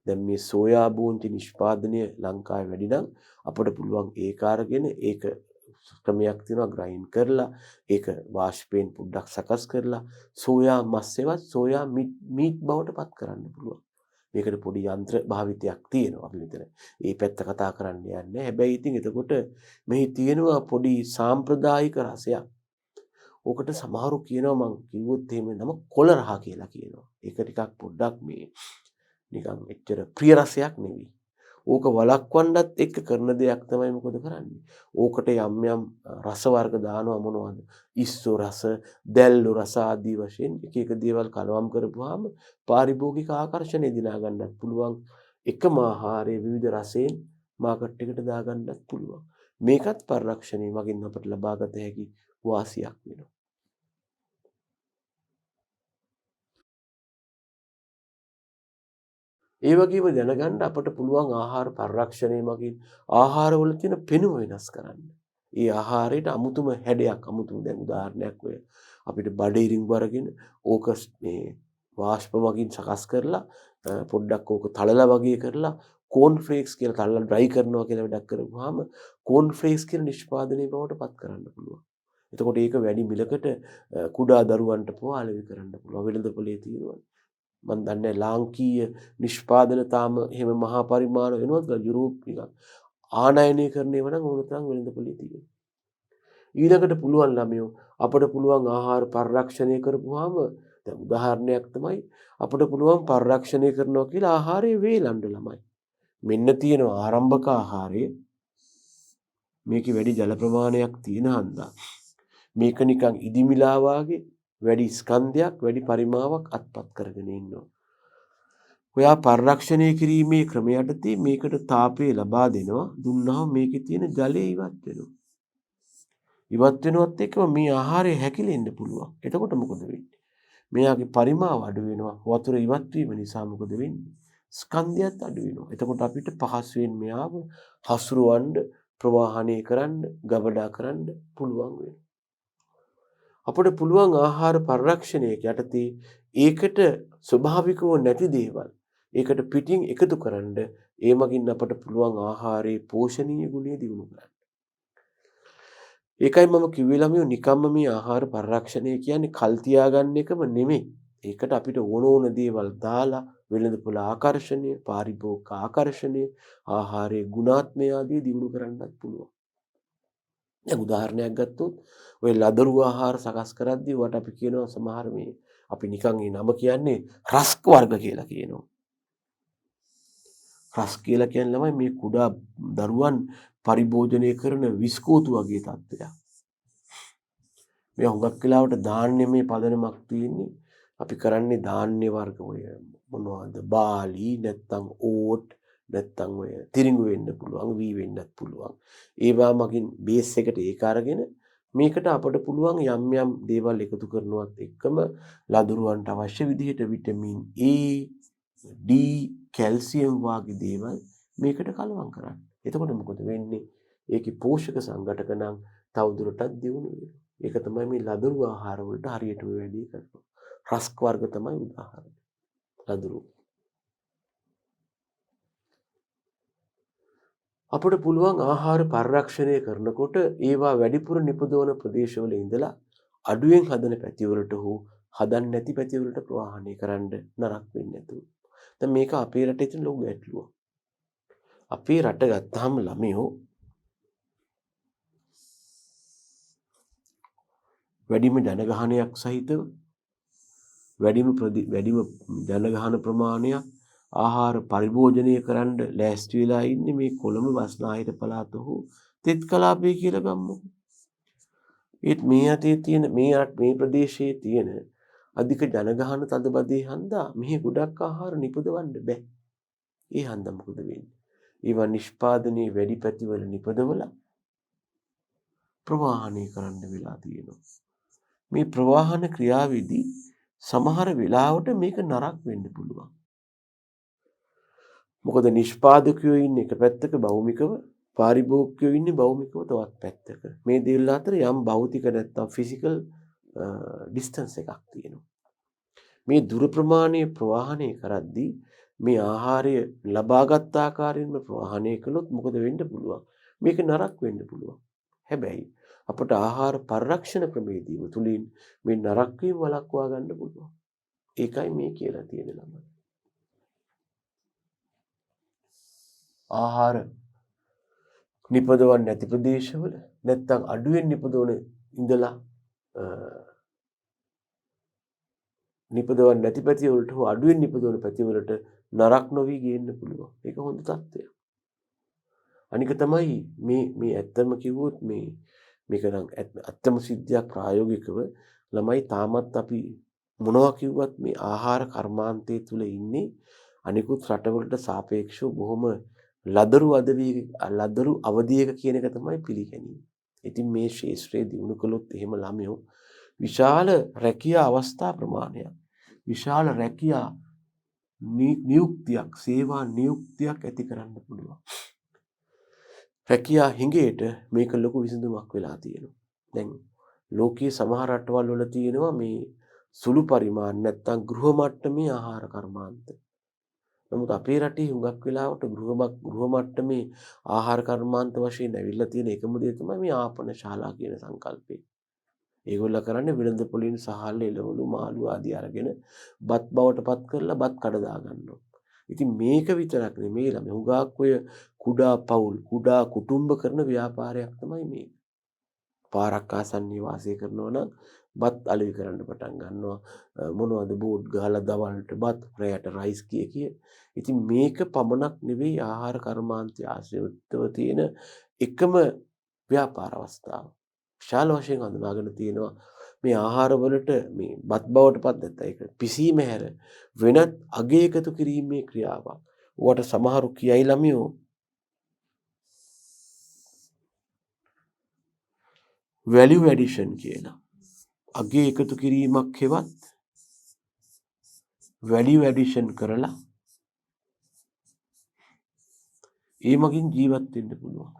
A: දැන් මේ සෝයා බෝන්ති නිෂ්පාදනය ලංකාවේ වැඩි නම් අපිට පුළුවන් ඒක අරගෙන ඒක ක්‍රමයක් තියෙනවා ග්‍රයින්ඩ් කරලා ඒක වාෂ්පයෙන් පොඩ්ඩක් සකස් කරලා සෝයා මස්සෙවත් සෝයා මීට් බවට පත් කරන්න පුළුවන්. මේකට පොඩි යන්ත්‍ර භාවිතයක් තියෙනවා අපි මෙතන. ඒ පැත්ත කතා කරන්න යන්නේ. හැබැයි ඉතින් එතකොට මෙහි තියෙනවා පොඩි සාම්ප්‍රදායික රසයක්. ඕකට සමහරු කියනවා මං කිව්වොත් එහෙම නම කොළ රහ කියලා කියනවා. ඒක ටිකක් පොඩ්ඩක් මේ නිකන් එච්චර ප්‍රිය රසයක් නෙවෙයි. ඕක වළක්වන්නත් එක්ක කරන දෙයක් තමයි මොකද කරන්නේ. ඕකට යම් යම් රස වර්ග දානවා මොනවද? ඉස්සෝ රස, දැල්ලු රස ආදී වශයෙන් එක එක දේවල් කලවම් කරපුවාම පාරිභෝගික ආකර්ෂණය දිනා ගන්නත් පුළුවන්. එකම ආහාරයේ විවිධ රසයෙන් මාකට් එකට දා ගන්නත් පුළුවන්. මේකත් පරිරක්ෂණය මගින් අපට ලබාගත හැකි වාසියක් වෙනවා. ඒ වගේම දැනගන්න අපට පුළුවන් ආහාර පරිරක්ෂණය මගින් ආහාරවල තියෙන පෙනුම වෙනස් කරන්න. ඒ ආහාරයට අමුතුම හැඩයක් අමුතුම දැන් උදාහරණයක් ඔය අපිට බඩිරිංගු අරගෙන ඕක මේ වාෂ්ප මගින් සකස් කරලා පොඩ්ඩක් ඕක තලලා වගේ කරලා කෝන් ෆ්ලේක්ස් කියලා තලලා ඩ්‍රයි කරනවා කියලා වැඩක් කරපුවාම කෝන් ෆ්ලේක්ස් කියන නිෂ්පාදනයේ බවට පත් කරන්න පුළුවන්. එතකොට ඒක වැඩි මිලකට කුඩා දරුවන්ට පවාලවි කරන්න පුළුවන්. වෙළඳපොලේ තියෙනවා. මන් දන්නේ ලාංකීය නිෂ්පාදන තාම එහෙම මහා පරිමාණ වෙනවද යුරෝප් නිකන් ආනයනය කරන්නේ වනම් ඕන තරම් වෙළඳපොලේ තියෙනවා. ඊළඟට පුළුවන් ළමයෝ අපිට පුළුවන් ආහාර පරිරක්ෂණය කරපුවාම දැන් උදාහරණයක් තමයි අපිට පුළුවන් පරිරක්ෂණය කරනවා කියලා ආහාරයේ වේලන්න ළමයි. මෙන්න තියෙන ආරම්භක ආහාරයේ මේකේ වැඩි ජල ප්‍රමාණයක් තියෙන හන්දා මේක නිකන් ඉදිමිලා වාගේ වැඩි ස්කන්ධයක් වැඩි පරිමාවක් අත්පත් කරගෙන ඉන්නවා. ඔයා පරිරක්ෂණය කිරීමේ ක්‍රම යටතේ මේකට තාපය ලබා දෙනවා. දුන්නාම මේකේ තියෙන ජලය ඉවත් වෙනවා. ඉවත් වෙනවත් එක්කම මේ ආහාරය හැකිලෙන්න පුළුවන්. එතකොට මොකද වෙන්නේ? මෙයාගේ පරිමාව අඩු වෙනවා. වතුර ඉවත් වීම නිසා මොකද වෙන්නේ? ස්කන්ධයත් අඩු වෙනවා. එතකොට අපිට පහසුවෙන් මෙයාව හසුරවන්න, ප්‍රවාහණය කරන්න, ගබඩා කරන්න පුළුවන් වෙනවා. අපට පුළුවන් ආහාර පරිරක්ෂණයක යටතේ ඒකට ස්වභාවිකව නැති දේවල් ඒකට පිටින් එකතු කරන්න ඒ මගින් අපට පුළුවන් ආහාරයේ පෝෂණීය ගුණය දියුණු කරන්න. ඒකයි මම කිව්වේ ළමයෝ නිකම්ම මේ ආහාර පරිරක්ෂණය කියන්නේ කල් තියාගන්න එකම නෙමෙයි. ඒකට අපිට ඕන දේවල් දාලා වෙළඳපොළ ආකර්ෂණය, පාරිභෝගික ආකර්ෂණය, ආහාරයේ ගුණාත්මය ආදී දියුණු කරන්නත් පුළුවන්. දැන් උදාහරණයක් ගත්තොත් ඔය ලදරු ආහාර සකස් කරද්දී වට අපි කියනවා සමහර මේ අපි නිකන් ඒ නම කියන්නේ රස්ක් වර්ග කියලා කියනවා. රස් කියලා කියන්නේ ළමයි මේ කුඩා දරුවන් පරිභෝජනය කරන විස්කෝතු වගේ තත්ත්වයක්. මේ හුඟක් වෙලාවට ධාන්‍යමය පදනමක් තියෙන්නේ. අපි කරන්නේ ධාන්‍ය වර්ග ඔය මොනවද බාලි නැත්තම් ඕට් නැත්තම් ඔය තිරිඟු වෙන්න පුළුවන් වී වෙන්නත් පුළුවන්. ඒවා මගින් බේස් එකට ඒක අරගෙන මේකට අපට පුළුවන් යම් යම් දේවල් එකතු කරනවත් එක්කම ලදරුවන්ට අවශ්‍ය විදිහට විටමින් A, D, කැල්සියම් වගේ දේවල් මේකට කලවම් කරන්න. එතකොට මොකද වෙන්නේ? ඒකේ පෝෂක සංඝටක නම් තවදුරටත් දියුණු වෙනවා. ඒක තමයි මේ ලදරු ආහාර වලට හරියට වැඩි කරනවා. රස්ක් වර්ග තමයි උදාහරණ. ලදරු. අපට පුළුවන් ආහාර පරිරක්ෂණය කරනකොට ඒවා වැඩිපුර නිපදවන ප්‍රදේශවල ඉඳලා අඩුවෙන් හදන පැතිවලට හෝ හදන්නේ නැති පැතිවලට ප්‍රවාහනය කරන්න නරක වෙන්නේ නැතුව. දැන් මේක අපේ රටේ තියෙන ලොකු ගැටලුවක්. අපේ රට ගත්තාම ළමයෝ වැඩිම ජනගහනයක් සහිතව වැඩිම ජනගහන ප්‍රමාණයක් ආහාර පරිභෝජනය කරන්න ලෑස්ති වෙලා ඉන්නේ මේ කොළඹ බස්නාහිර පළාත හෝ තෙත් කලාපය කියලා ගම්මු. ඒත් මේ අතේ තියෙන මේ ප්‍රදේශයේ තියෙන අධික ජනගහන තදබදේ හන්දා මෙහි ගොඩක් ආහාර නිපදවන්න බෑ. ඒ හන්දා මොකද වෙන්නේ? ඒවා නිෂ්පාදනයේ වැඩි පැතිවල නිපදවලා ප්‍රවාහනය කරන්න වෙලා තියෙනවා. මේ ප්‍රවාහන ක්‍රියාවේදී සමහර වෙලාවට මේක නරක වෙන්න පුළුවන්. මොකද නිෂ්පාදකයෝ ඉන්නේ එක පැත්තක භෞමිකව, පාරිභෝගිකයෝ ඉන්නේ භෞමිකව තවත් පැත්තක. මේ දෙල්ල අතර යම් භෞතික නැත්තම් ෆිසිකල් ඩිස්ටන්ස් එකක් තියෙනවා. මේ දුර ප්‍රමාණය ප්‍රවාහනය කරද්දී මේ ආහාරය ලබාගත් ආකාරයෙන්ම ප්‍රවාහනය කළොත් මොකද වෙන්න පුළුවන්? මේක නරක වෙන්න පුළුවන්. හැබැයි අපට ආහාර පරිරක්ෂණ ක්‍රමේදීම තුලින් මේ නරක වීම වළක්වා ගන්න පුළුවන්. ඒකයි මේ කියලා තියෙන ළමයි. ආහාර නිපදවන්නේ නැති ප්‍රදේශවල නැත්තම් අඩුවෙන් නිපදවන ඉඳලා නිපදවන්නේ නැති පැතිවලට හෝ අඩුවෙන් නිපදවන පැතිවලට නරක නොවි ගේන්න පුළුවන්. ඒක හොඳ තත්ත්වයක්. අනික තමයි මේ ඇත්තම කිව්වොත් මේක නම් ඇත්තම සිද්ධියක් ප්‍රායෝගිකව ළමයි තාමත් අපි මොනවා කිව්වත් මේ ආහාර කර්මාන්තය තුල ඉන්නේ අනිකුත් රටවලට සාපේක්ෂව බොහොම ලදරු අවධියක කියන එක තමයි පිළිගැනීම. ඉතින් මේ ශාස්ත්‍රයේ දිනු කළොත් එහෙම ළමයෝ විශාල රැකියා අවස්ථා ප්‍රමාණයක් විශාල රැකියා නියුක්තියක් සේවා නියුක්තියක් ඇති කරන්න පුළුවන්. රැකියා හිඟයට මේක ලොකු විසඳුමක් වෙලා තියෙනවා. දැන් ලෝකයේ සමහර රටවල් වල තියෙනවා මේ සුළු පරිමාණ නැත්තම් ගෘහ මට්ටමේ ආහාර කර්මාන්ත. නමුත් අපේ රටේ හුඟක් වෙලාවට ගෘහ මට්ටමේ ආහාර කර්මාන්ත වශයෙන් ඇවිල්ලා තියෙන එකම දේ තමයි මේ ආපන ශාලා කියන සංකල්පය. ඒගොල්ලෝ කරන්නේ වෙළඳ පොලින් සහල් එළවලු මාළු ආදී අරගෙන බත් බවට පත් කරලා බත් කඩ දා ගන්නවා. ඉතින් මේක විතරක් නෙමෙයි ළමයි හුඟක් ඔය කුඩා පවුල් කුඩා කුටුම්බ කරන ව්‍යාපාරයක් තමයි මේක. පාරක් ආසන්නයේ වාසය කරනවා නම් බත් අලෙවි කරන්න පටන් ගන්නවා. මොනවද බෝඩ් ගහලා දවල්ට බත් රැයට රයිස් කිය. ඉතින් මේක පමණක් නෙවෙයි ආහාර කර්මාන්තය ආශ්‍රිතව තියෙන එකම ව්‍යාපාර අවස්ථාව. විශාල වශයෙන් හඳුනාගෙන තියෙනවා මේ ආහාරවලට මේ බත් බවට පත් නැත්නම් ඒක පිසීම හැර වෙනත් අගය එකතු කිරීමේ ක්‍රියාවක්. උවට සමහරු කියයි ළමියෝ වැලියු ඇඩිෂන් කියලා. අගය එකතු කිරීමක් හෙවත් වැලියු ඇඩිෂන් කරලා ඒ මගින් ජීවත් වෙන්න පුළුවන්.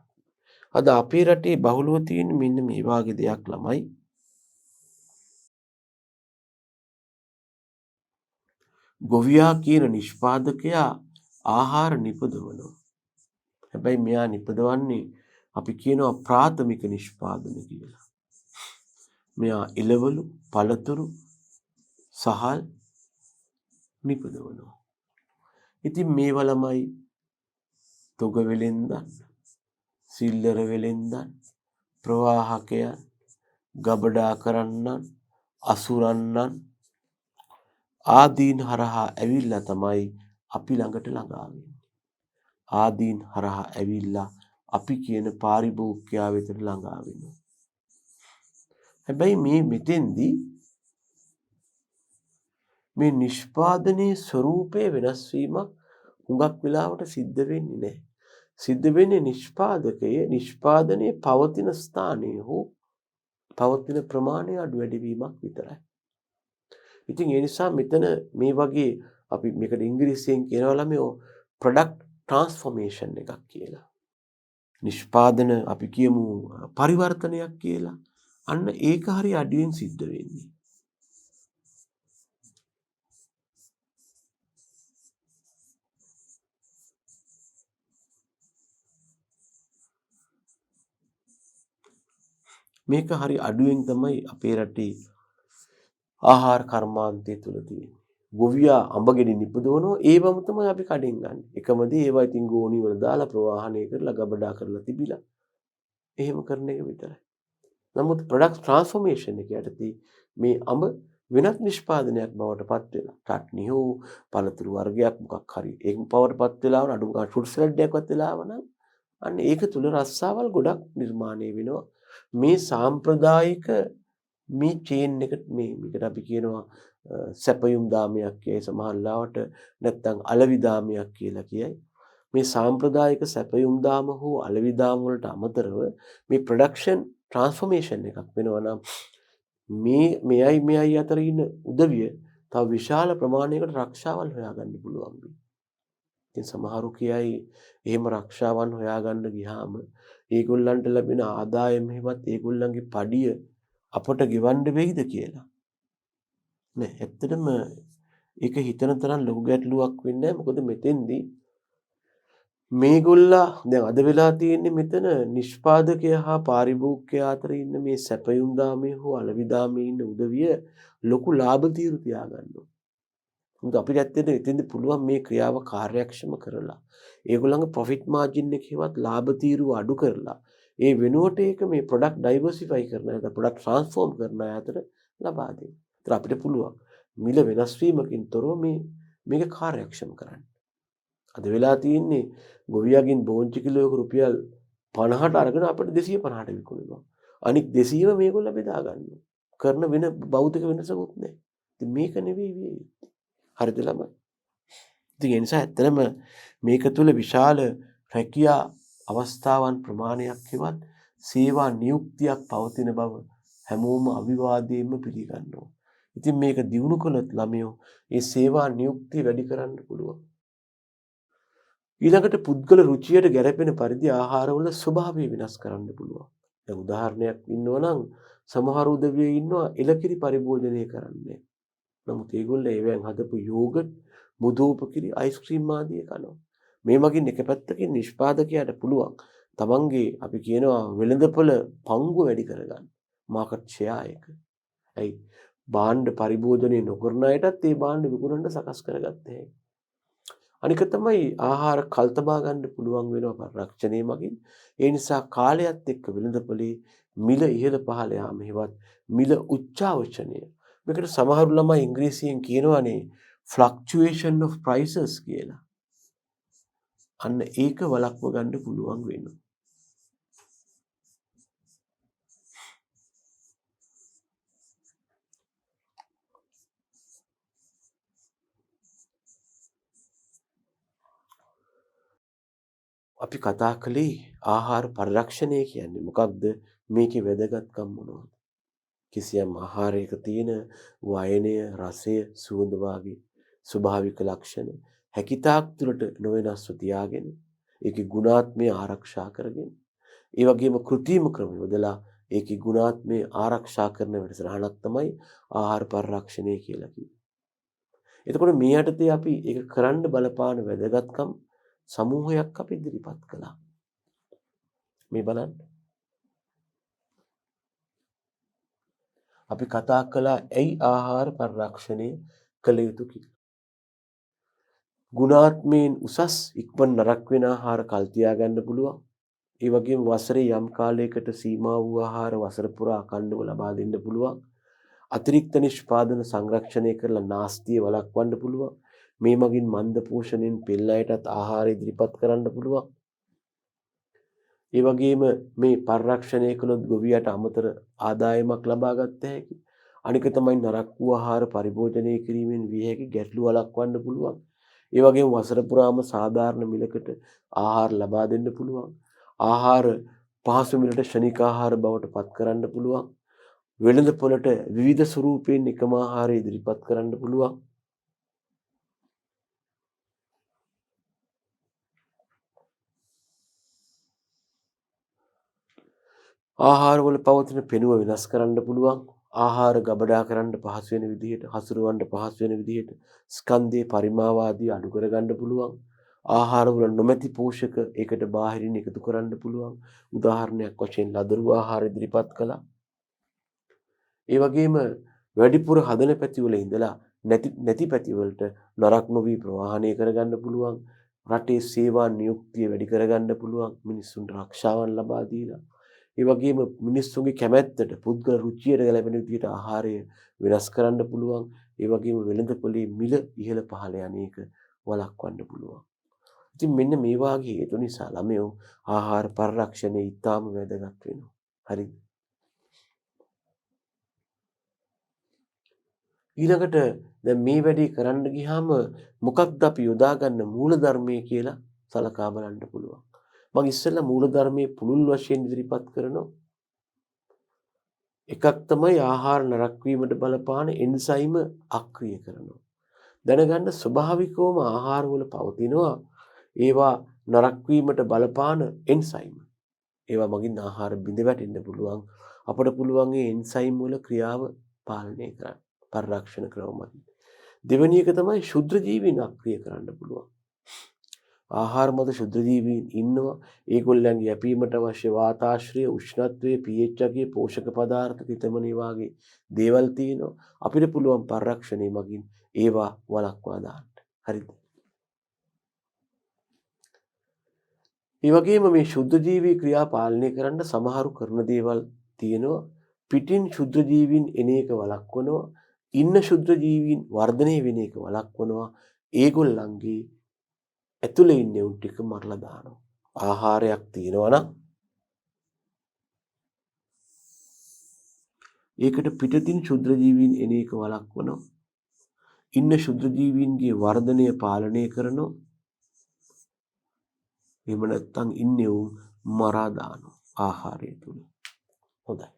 A: අද අපේ රටේ බහුලව තියෙන මෙන්න මේ වාගේ දෙයක් ළමයි. ගොවියා කියන නිෂ්පාදකයා ආහාර නිපදවනවා. හැබැයි මෙයා නිපදවන්නේ අපි කියනවා ප්‍රාථමික නිෂ්පාදන කියලා. මෙයා එළවලු, පළතුරු, සහල් නිපදවනවා. ඉතින් මේවා ළමයි තොග වෙලෙන්දන්, සිල්ලර වෙලෙන්දන්, ප්‍රවාහකයන්, ගබඩා කරන්නන්, අසුරන්නන් ආදීන් හරහා ඇවිල්ලා තමයි අපි ළඟට ළඟා වෙන්නේ. ආදීන් හරහා ඇවිල්ලා අපි කියන පාරිභෝගිකයා වෙතට ළඟා වෙනවා. හැබැයි මේ මෙතෙන්දී මේ නිෂ්පාදනයේ ස්වરૂපයේ වෙනස් වීමක් හුඟක් වෙලාවට සිද්ධ වෙන්නේ නැහැ. සිද්ධ වෙන්නේ නිෂ්පාදනයේ පවතින ස්ථානයේ හෝ පවතින ප්‍රමාණය අඩු වැඩි වීමක් විතරයි. ඉතින් ඒ නිසා මෙතන මේ වගේ අපි මේකට ඉංග්‍රීසියෙන් කියනවා ළමයෝ ප්‍රොඩක්ට් ට්‍රාන්ස්ෆෝමේෂන් එකක් කියලා. නිෂ්පාදන අපි කියමු පරිවර්තනයක් කියලා. අන්න ඒක හරි අඩුවෙන් සිද්ධ වෙන්නේ. මේක හරි අඩුවෙන් තමයි අපේ රටේ ආහාර කර්මාන්තය තුල තියෙන්නේ. ගොවියා අඹ ගෙඩි නිපදවනවා ඒවම තමයි අපි කඩෙන් ගන්න. එකම දේ ඒවා ඉතින් ගෝණි වල දාලා ප්‍රවාහනය කරලා ගබඩා කරලා තිබිලා එහෙම කරන එක විතරයි. නමුත් ප්‍රොඩක්ට් ට්‍රාන්ස්ෆෝමේෂන් එක යටතේ මේ අඹ වෙනත් නිෂ්පාදනයක් බවට පත් වෙලා චට්නි හෝ පළතුරු වර්ගයක් මොකක් හරි ඒක බවට පත් වෙලා වුණ අඩු ගන්න ෆුඩ් සලාඩ් එකක්වත් වෙලා වුණා අන්න ඒක තුල රස්සාවල් ගොඩක් නිර්මාණය වෙනවා. මේ සාම්ප්‍රදායික මේ චේන් එක මේකට අපි කියනවා සැපයුම් දාමයක් කියයි සමහර ලාවට නැත්නම් අලවි දාමයක් කියලා කියයි. මේ සාම්ප්‍රදායික සැපයුම් දාම හෝ අලවි දාම වලට අමතරව මේ ප්‍රොඩක්ෂන් ට්‍රාන්ස්ෆෝමේෂන් එකක් වෙනවා නම් මෙයයි අතර ඉන්න උදවිය තව විශාල ප්‍රමාණයකට රක්ෂාවල් හොයාගන්න පුළුවන් වෙයි. ඉතින් සමහරු කියයි එහෙම රක්ෂාවන් හොයාගන්න ගියාම ඒගොල්ලන්ට ලැබෙන ආදායම හිවත් ඒගොල්ලන්ගේ පඩිය අපට ගෙවන්න වෙයිද කියලා. නෑ ඇත්තටම ඒක හිතන තරම් ලොකු ගැටලුවක් වෙන්නේ නැහැ. මොකද මෙතෙන්දී මේගොල්ලා දැන් අද වෙලා තියෙන්නේ මෙතන නිෂ්පාදකයා හා පාරිභෝගිකයා අතර ඉන්න මේ සැපයුම් දාමේ හෝ අලවිදාමේ ඉන්න උදවිය ලොකු ලාභ තීරු තියාගන්නවා. මොකද අපිට ඇත්තට එතෙන්ද පුළුවන් මේ ක්‍රියාව කාර්යක්ෂම කරලා ඒගොල්ලන්ගේ ප්‍රොෆිට් මාජින් එකේවත් ලාභ තීරුව අඩු කරලා ඒ වෙනුවට ඒක මේ ප්‍රොඩක්ට් ඩයිවර්සිෆයි කරන නැත්නම් ප්‍රොඩක්ට් ට්‍රාන්ස්ෆෝම් කරන අතර ලබා දෙන්න. ඒතර අපිට පුළුවන් මිල වෙනස් වීමකින් තොරව මේක කාර්යක්ෂම කරන්න. අද වෙලා තියෙන්නේ ගොවියාගෙන් බෝංචි කිලෝයක රුපියල් 50ට අරගෙන අපිට 250ට විකුණනවා. අනික 200ම මේගොල්ලෝ බෙදා ගන්නවා. කරන වෙන භෞතික වෙනසකුත් නැහැ. ඉතින් මේක නෙවෙයි විය යුත්තේ. හරිද ළමයි? ඉතින් ඒ නිසා ඇත්තටම මේක තුළ විශාල රැකියා අවස්ථාවන් ප්‍රමාණයක් හෙවත් සේවා නියුක්තියක් පවතින බව හැමෝම අවිවාදයෙන්ම පිළිගන්නවා. ඉතින් මේක දියුණු කළොත් ළමයෝ ඒ සේවා නියුක්තිය වැඩි කරන්න පුළුවන්. ඊළඟට පුද්ගල රුචියට ගැළපෙන පරිදි ආහාරවල ස්වභාවය වෙනස් කරන්න පුළුවන්. දැන් උදාහරණයක් ඉන්නවා නම් සමහර උදවියෝ ඉන්නවා එලකිරි පරිභෝජනය කරන්නේ. නමුත් ඒගොල්ලෝ ඒවෙන් හදපු යෝගට්, මුදෝපකිරි, අයිස්ක්‍රීම් ආදී කනවා. මේ මගින් එක පැත්තකින් නිෂ්පාදකයාට පුළුවන් තමන්ගේ අපි කියනවා වෙළඳපොළ පංගුව වැඩි කරගන්න. මාකට් ෂෙයා එක. ඇයි? භාණ්ඩ පරිභෝජනය නොකරන අයටත් ඒ භාණ්ඩ විකුණන්න සකස් කරගත්තේ. අනික තමයි ආහාර කල්තබා ගන්න පුළුවන් වෙනවා පරිරක්ෂණය මගින්. ඒ නිසා කාලයත් එක්ක වෙළඳපොලේ මිල ඉහළ පහළ යාම හේවත් මිල උච්චාවචනය. මේකට සමහරු ළමයි ඉංග්‍රීසියෙන් කියනවානේ fluctuation of prices කියලා. අන්න ඒක වළක්ව ගන්න පුළුවන් වෙනවා. අපි කතා කළේ ආහාර පරිරක්ෂණය කියන්නේ මොකක්ද? මේකේ වැදගත්කම් මොනවද? කිසියම් ආහාරයක තියෙන වයනය, රසය, සුවඳ වාගේ ස්වභාවික ලක්ෂණ හැකිතාක් තුරට නොවෙනස්ව තියාගෙන ඒකේ ගුණාත්මය ආරක්ෂා කරගෙන ඒ වගේම කෘත්‍රිම ක්‍රම යොදලා ඒකේ ගුණාත්මය ආරක්ෂා කරන වැඩසටහනක් තමයි ආහාර පරිරක්ෂණය කියලා කියන්නේ. එතකොට මේ යටතේ අපි ඒක කරන්න බලපාන වැදගත්කම් සමූහයක් අපි ඉදිරිපත් කළා. මේ බලන්න. අපි කතා කළා ඇයි ආහාර පරිරක්ෂණය කළ යුතු කියලා. ගුණාත්මයෙන් උසස් ඉක්මන් නරක වෙන ආහාර කල් තියා ගන්න පුළුවන්. ඒ වගේම වසරේ යම් කාලයකට සීමා වූ ආහාර වසර පුරා අඛණ්ඩව ලබා දෙන්න පුළුවන්. අතිරික්ත නිෂ්පාදන සංරක්ෂණය කරලා නාස්තිය වළක්වන්න පුළුවන්. මේ මගින් මන්ද පෝෂණයෙන් පෙළෙන අයටත් ආහාර ඉදිරිපත් කරන්න පුළුවන්. ඒ වගේම මේ පරිරක්ෂණය කළොත් ගොවියට අමතර ආදායමක් ලබා ගන්න හැකි. අනික තමයි නරක වූ ආහාර පරිභෝජනය කිරීමෙන් විය හැකි ගැටලු වළක්වන්න පුළුවන්. ඒ වගේම වසර පුරාම සාධාරණ මිලකට ආහාර ලබා දෙන්න පුළුවන්. ආහාර පහසු මිලට ශනික ආහාර බවට පත් කරන්න පුළුවන්. වෙළඳ පොළට විවිධ ස්වරූපයෙන් එකම ආහාරය ඉදිරිපත් කරන්න පුළුවන්. ආහාරවල පවතින පෙනුම වෙනස් කරන්න පුළුවන්. ආහාර ගබඩා කරන්න පහසු වෙන විදිහට, හසුරවන්න පහසු වෙන විදිහට ස්කන්ධයේ පරිමාව ආදී අඩු කරගන්න පුළුවන්. ආහාරවල නොමැති පෝෂක ඒකට බාහිරින් එකතු කරන්න පුළුවන්. උදාහරණයක් වශයෙන් ලදරු ආහාර ඉදිරිපත් කළා. ඒ වගේම වැඩිපුර හදන පැතිවල ඉඳලා නැති පැතිවලට නරක නොවි ප්‍රවාහනය කරගන්න පුළුවන්. රටේ සේවා නියුක්තිය වැඩි කරගන්න පුළුවන්. මිනිස්සුන්ට ආරක්ෂාවන් ලබා දීලා ඒ වගේම මිනිස්සුන්ගේ කැමැත්තට පුද්ගල රුචියට ගැලපෙන විදිහට ආහාරය වෙනස් කරන්න පුළුවන්. ඒ වගේම වෙළඳපොලේ මිල ඉහළ පහළ යන එක වළක්වන්න පුළුවන්. ඉතින් මෙන්න මේ වාගේ හේතු නිසා ළමයෝ ආහාර පරිරක්ෂණය ඉතාම වැදගත් වෙනවා. හරිද? ඊළඟට දැන් මේ වැඩේ කරන්න ගියාම මොකක්ද අපි යොදා ගන්න මූලධර්මයේ කියලා සලකා බලන්න පුළුවන්. මම ඉස්සෙල්ලා මූලධර්මයේ පුළුල් වශයෙන් ඉදිරිපත් කරනවා. එකක් තමයි ආහාර නරක වීමට බලපාන එන්සයිම අක්‍රිය කරනවා. දැනගන්න ස්වභාවිකවම ආහාරවල පවතිනවා ඒවා නරක වීමට බලපාන එන්සයිම. ඒවා මගින් ආහාර බිඳ වැටෙන්න පුළුවන්. අපට පුළුවන් ඒ එන්සයිම් වල ක්‍රියාව පාලනය කරන්න. පරිරක්ෂණ ක්‍රම මගින්. දෙවෙනි එක තමයි ශුද්ධ ජීවීන් අක්‍රිය කරන්න පුළුවන්. ආහාර මත ශුද්ධ ජීවීන් ඉන්නවා. ඒගොල්ලන්ගේ යැපීමට අවශ්‍ය වාතාශ්‍රය, උෂ්ණත්වය, pH වගේ පෝෂක පදාර්ථ, විටමින් වගේ දේවල් තියෙනවා. අපිට පුළුවන් පරිරක්ෂණය මගින් ඒවා වළක්වා දාන්න. හරිද? ඒ වගේම මේ ශුද්ධ ජීවී ක්‍රියා පාලනය කරන්න සමහරු කරන දේවල් තියෙනවා. පිටින් ශුද්ධ ජීවීන් එන එක වළක්වනවා. ඉන්න ශුද්ධ ජීවීන් වර්ධනය වෙන එක වළක්වනවා. ඒගොල්ලන්ගේ ඇතුලේ ඉන්න උන් ටික මරලා දානවා. ආහාරයක් තියෙනවා නම් ඒකට පිටතින් ශුද්ධ ජීවීන් එන එක වළක්වනවා. ඉන්න ශුද්ධ ජීවීන්ගේ වර්ධනය පාලනය කරනවා. එහෙම නැත්නම් ඉන්නේ උන් මරා දානවා ආහාරය තුල. හොඳයි.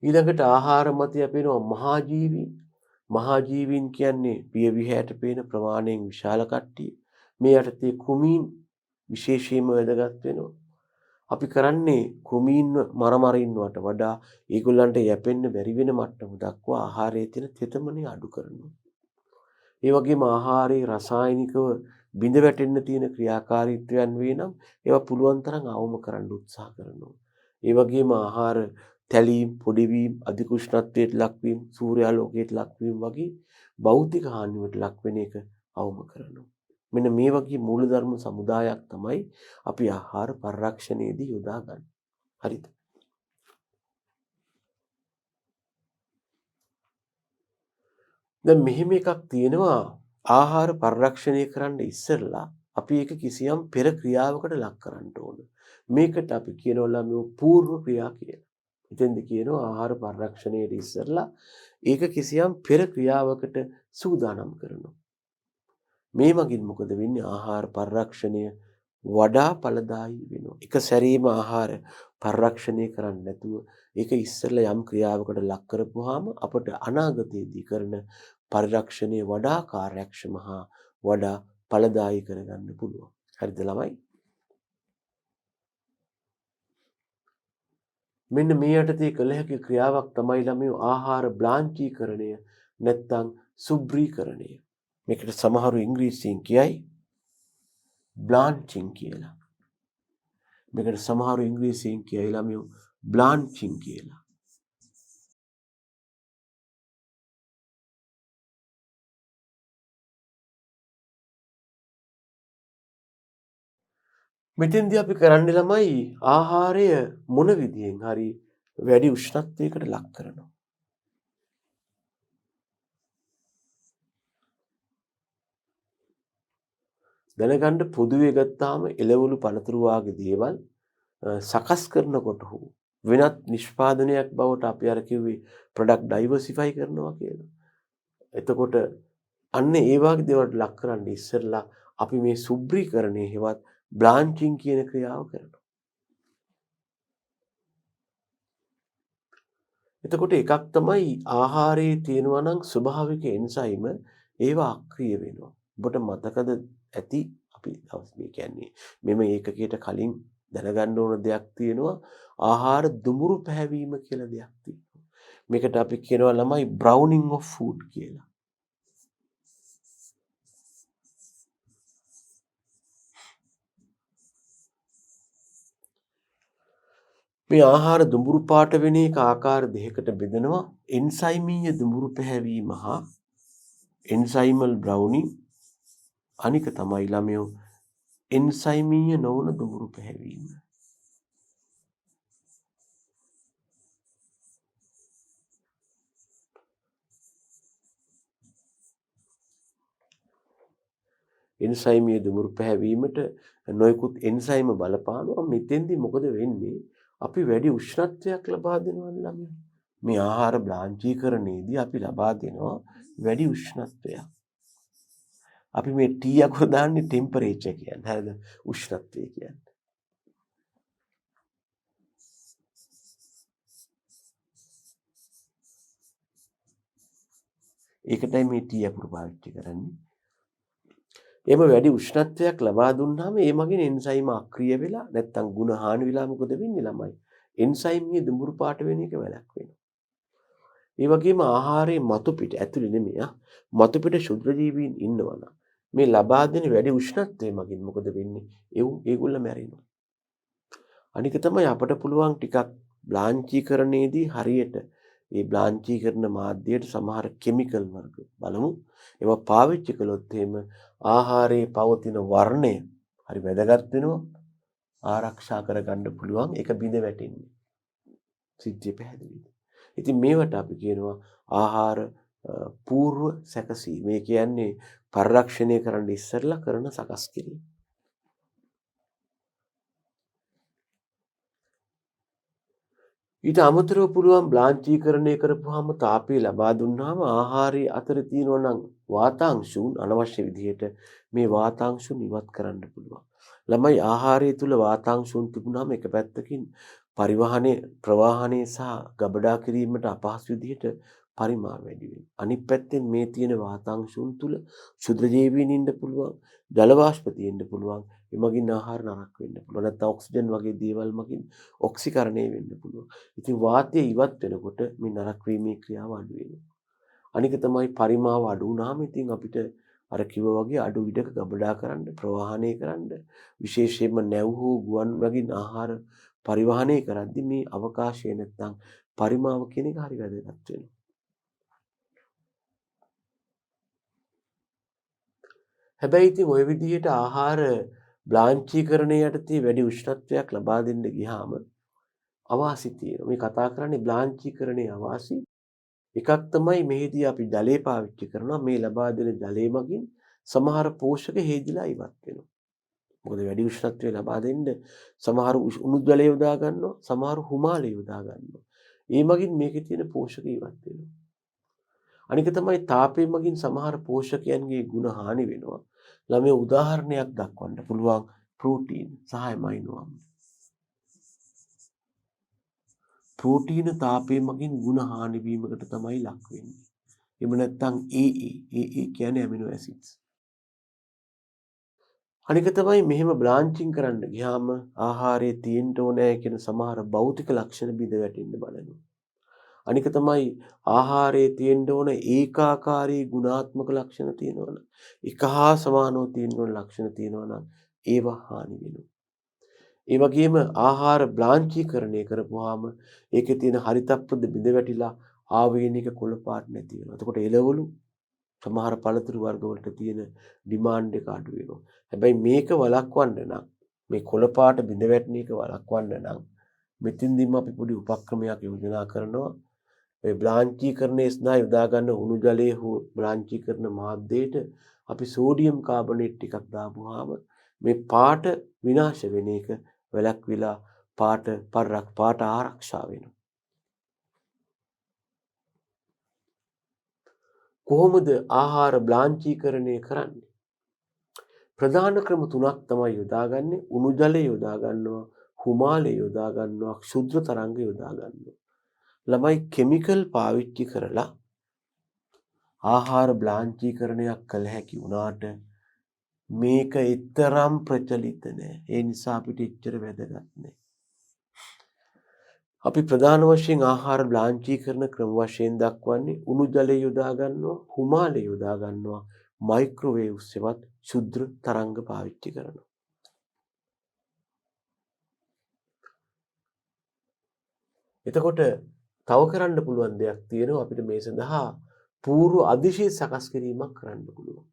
A: ඊළඟට ආහාර මත යැපෙනවා මහා ජීවීන්. මහා ජීවීන් කියන්නේ පියවිහැට පේන ප්‍රමාණයෙන් විශාල කට්ටිය. මේ යටතේ කුමීන් විශේෂයෙන්ම වැදගත් වෙනවා. අපි කරන්නේ කුමීන්ව මරමරින්නවට වඩා ඒගොල්ලන්ට යැපෙන්න බැරි වෙන මට්ටම දක්වා ආහාරයේ තියෙන තෙතමනය අඩු කරනවා. ඒ වගේම ආහාරයේ රසායනිකව බිඳ වැටෙන්න තියෙන ක්‍රියාකාරීත්වයන් වේ නම් ඒවා පුළුවන් තරම් අවම කරන්න උත්සාහ කරනවා. ඒ වගේම ආහාර තැලීම්, පොඩිවීම, අධික උෂ්ණත්වයට ලක්වීම, සූර්යාලෝකයට ලක්වීම වගේ භෞතික හානියට ලක් වෙන එක අවම කරනවා. මෙන්න මේ වගේ මූලධර්ම සමුදායක් තමයි අපි ආහාර පරිරක්ෂණයේදී යොදා ගන්න. හරිද? දැන් මෙහෙම එකක් තියෙනවා ආහාර පරිරක්ෂණය කරන්න ඉස්සෙල්ලා අපි ඒක කිසියම් පෙර ක්‍රියාවකට ලක් කරන්න ඕන. මේකට අපි කියනවා ළමයෝ පූර්ව ක්‍රියා කියලා. එතෙන්ද කියනවා ආහාර පරිරක්ෂණයට ඉස්සෙල්ලා ඒක කිසියම් පෙර ක්‍රියාවකට සූදානම් කරනවා. මේ මගින් මොකද වෙන්නේ? ආහාර පරිරක්ෂණය වඩා ඵලදායී වෙනවා. එක සැරේම ආහාර පරිරක්ෂණය කරන්නේ නැතුව ඒක ඉස්සෙල්ලා යම් ක්‍රියාවකට ලක් කරපුවාම අපට අනාගතයේදී කරන පරිරක්ෂණය වඩා කාර්යක්ෂම හා වඩා ඵලදායී කරගන්න පුළුවන්. හරිද ළමයි? මෙන්න මේ යටතේ කළ හැකි ක්‍රියාවක් තමයි ළමයෝ ආහාර බ්ලාංචීකරණය නැත්නම් සුබ්‍රීකරණය. මේකට සමහරු ඉංග්‍රීසියෙන් කියයි බ්ලාන්චින් කියලා. මේකට සමහරු ඉංග්‍රීසියෙන් කියයි ළමයෝ බ්ලාන්චින් කියලා. මෙතෙන්දී අපි කරන්නේ ළමයි ආහාරය මොන විදියෙන් හරි වැඩි උෂ්ණත්වයකට ලක් කරනවා. දැනගන්න පොදුවේ ගත්තාම එළවලු පළතුරු වගේ දේවල් සකස් කරනකොට හෝ වෙනත් නිෂ්පාදනයක් බවට අපි අර කිව්වේ ප්‍රොඩක්ට් ඩයිවර්සිෆයි කරනවා කියලා. එතකොට අන්න ඒ වගේ දේවල්ට ලක් කරන්න ඉස්සෙල්ලා අපි මේ සුබ්‍රීකරණය හෙවත් බ්ලාන්චින් කියන ක්‍රියාව කරනවා. එතකොට එකක් තමයි ආහාරයේ තියෙනවා නම් ස්වභාවික එන්සයිම ඒවා අක්‍රිය වෙනවා. ඔබට මතකද ඇති අපි දවස් මේ කියන්නේ මෙම ඒකකයට කලින් දැනගන්න ඕන දෙයක් තියෙනවා ආහාර දුමුරු පැහැවීම කියලා දෙයක් තියෙනවා. මේකට අපි කියනවා ළමයි බ්‍රවුනින් ඔෆ් ෆුඩ් කියලා. මේ ආහාර දුඹුරු පාට වෙන එක ආකාර දෙකකට බෙදෙනවා එන්සයිමීය දුඹුරු පැහැවීම හා එන්සයිමල් බ්‍රවුනින්. අනික තමයි ළමයෝ එන්සයිමීය නොවන දුඹුරු පැහැවීම. එන්සයිමීය දුඹුරු පැහැවීමට නොයෙකුත් එන්සයිම බලපානවා. මෙතෙන්දී මොකද වෙන්නේ? අපි වැඩි උෂ්ණත්වයක් ලබා දෙනවා ළමයෝ. මේ ආහාර බ්ලාංචීකරණයේදී අපි ලබා දෙනවා වැඩි උෂ්ණත්වයක්. අපි මේ T අකුර දාන්නේ ටෙම්පරේචර් කියන්නේ. හරිද? උෂ්ණත්වය කියන්නේ. ඒකටයි මේ ටී අකුරු පාවිච්චි කරන්නේ. එහෙම වැඩි උෂ්ණත්වයක් ලබා දුන්නාම ඒ මගින් එන්සයිම අක්‍රිය වෙලා නැත්තම් ගුණ හානි වෙලා මොකද වෙන්නේ ළමයි? එන්සයිම් එක දුඹුරු පාට වෙන එක වැළැක්වෙනවා. ඒ වගේම ආහාරයේ මතු පිට ඇතුලේ නෙමෙයි මතු පිට ශුද්ධ ජීවීන් ඉන්නවනම් මේ ලබා දෙන වැඩි උෂ්ණත්වය මගින් මොකද වෙන්නේ? ඒගොල්ල මැරෙනවා. අනික තමයි අපට පුළුවන් ටිකක් බ්ලාංචීකරණයේදී හරියට ඒ බ්ලාංචීකරණ මාධ්‍යයට සමහර කෙමිකල් වර්ග බලමු. ඒවා පාවිච්චි කළොත් එහෙම ආහාරයේ පවතින වර්ණය හරි වැදගත් වෙනවා. ආරක්ෂා කරගන්න පුළුවන්. ඒක බිඳ වැටෙන්නේ. සිද්ධිය පැහැදිලිද? ඉතින් මේවට අපි කියනවා ආහාර పూర్ව සැකසීම. මේ කියන්නේ පරිරක්ෂණය කරන්න ඉස්සෙල්ලා කරන සකස් කිරීම. ඊට අමතරව පුළුවන් බ්ලාංචීකරණය කරපුවාම තාපය ලබා දුන්නාම ආහාරයේ අතර තියෙනවා නම් වාතාංශුන් අනවශ්‍ය විදිහට මේ වාතාංශුන් ඉවත් කරන්න පුළුවන්. ළමයි ආහාරය තුල වාතාංශුන් තිබුණාම එක පැත්තකින් ප්‍රවාහනය සහ ගබඩා කිරීමට අපහසු විදිහට පරිමාව වැඩි වෙනවා. අනිත් පැත්තෙන් මේ තියෙන වාතාංශුන් තුල ශුද්ධ ජීවීන් ඉන්න පුළුවන්, ජල වාෂ්ප තියෙන්න පුළුවන්. එමගින් ආහාර නරක වෙන්න පුළුවන්. නැත්නම් ඔක්සිජන් වගේ දේවල් මගින් ඔක්සිකරණය වෙන්න පුළුවන්. ඉතින් වාතය ඉවත් වෙනකොට මේ නරක වීමේ ක්‍රියාව අඩු වෙනවා. අනික තමයි පරිමාව අඩු වුණාම ඉතින් අපිට අර කිව්වා වගේ අඩු ඉඩක ගබඩා කරන්න, ප්‍රවාහනය කරන්න, විශේෂයෙන්ම නැව් හෝ ගුවන් වගේ ආහාර පරිවහනය කරද්දී මේ අවකාශය නැත්නම් පරිමාව කියන එක හරි වැදගත් වෙනවා. හැබැයි ඉතින් ওই විදිහට ආහාර බ්ලාංචීකරණය යටතේ වැඩි උෂ්ණත්වයක් ලබා දෙන්න ගියාම අවාසි තියෙනවා. මේ කතා කරන්නේ බ්ලාංචීකරණයේ අවාසි. එකක් තමයි මෙහිදී අපි ජලය පාවිච්චි කරනවා. මේ ලබා දෙන ජලය මගින් සමහර පෝෂක හේදිලා ඉවත් වෙනවා. මොකද වැඩි උෂ්ණත්වය ලබා දෙන්න සමහර උණු ජලය යොදා ගන්නවා, සමහර හුමාලය යොදා ගන්නවා. ඒ මගින් මේකේ තියෙන පෝෂක ඉවත් වෙනවා. අනික තමයි තාපය මගින් සමහර පෝෂකයන්ගේ ගුණ හානි වෙනවා. ළමයා උදාහරණයක් දක්වන්න පුළුවන් ප්‍රෝටීන් සහ ඇමයිනෝ අම්ල. ප්‍රෝටීන තාපය මගින් ගුණ හානි වීමකට තමයි ලක් වෙන්නේ. එහෙම නැත්නම් AA කියන්නේ ඇමිනෝ ඇසිඩ්ස්. අනික තමයි මෙහෙම බ්ලාන්චින් කරන්න ගියාම ආහාරයේ තියෙන්න ඕනෑ කියන සමහර භෞතික ලක්ෂණ බිඳ වැටෙන්න බලනවා. අනික තමයි ආහාරයේ තියෙන්න ඕන ඒකාකාරී ගුණාත්මක ලක්ෂණ තියෙනවනම් එක හා සමානව තියෙන්න ඕන ලක්ෂණ තියෙනවනම් ඒවා හානි වෙනවා. ඒ වගේම ආහාර බ්ලාංචීකරණය කරපුවාම ඒකේ තියෙන හරිතප්‍රද බිඳ වැටිලා ආවේනික කොළ පාට නැති වෙනවා. එතකොට එළවලු සමහර පළතුරු වර්ග වලට තියෙන ඩිමාන්ඩ් එක අඩු වෙනවා. හැබැයි මේක වළක්වන්න නම් මේ කොළ පාට බිඳ වැටෙන එක වළක්වන්න නම් මෙතින්දීම අපි පොඩි උපක්‍රමයක් යෝජනා කරනවා. ඒ බ්ලාංචීකරණයේ සඳහා යොදා ගන්න උණු ජලයේ හෝ බ්ලාංචීකරණ මාධ්‍යයට අපි සෝඩියම් කාබනේට් ටිකක් දාපුවාම මේ පාට විනාශ වෙන එක වැළැක්විලා පාට ආරක්ෂා වෙනවා. කොහොමද ආහාර බ්ලාංචීකරණය කරන්නේ? ප්‍රධාන ක්‍රම 3ක් තමයි යොදාගන්නේ. උණු ජලය යොදා ගන්නවා, හුමාලය යොදා ගන්නවා, ක්ෂුද්‍ර තරංග යොදා ගන්නවා. ළමයි කෙමිකල් පාවිච්චි කරලා ආහාර බ්ලාංචීකරණයක් කළ හැකි වුණාට මේක ඊතරම් ප්‍රචලිත නෑ. ඒ නිසා අපිට එච්චර වැදගත් නෑ. අපි ප්‍රධාන වශයෙන් ආහාර බ්ලාංචීකරණ ක්‍රම වශයෙන් දක්වන්නේ උණු ජලය යොදා ගන්නවා, හුමාලය යොදා ගන්නවා, මයික්‍රෝවේව් සෙවත් ක්ෂුද්‍ර තරංග පාවිච්චි කරනවා. එතකොට තව කරන්න පුළුවන් දෙයක් තියෙනවා අපිට මේ සඳහා పూర్ව අධිශය සකස් කිරීමක් කරන්න පුළුවන්.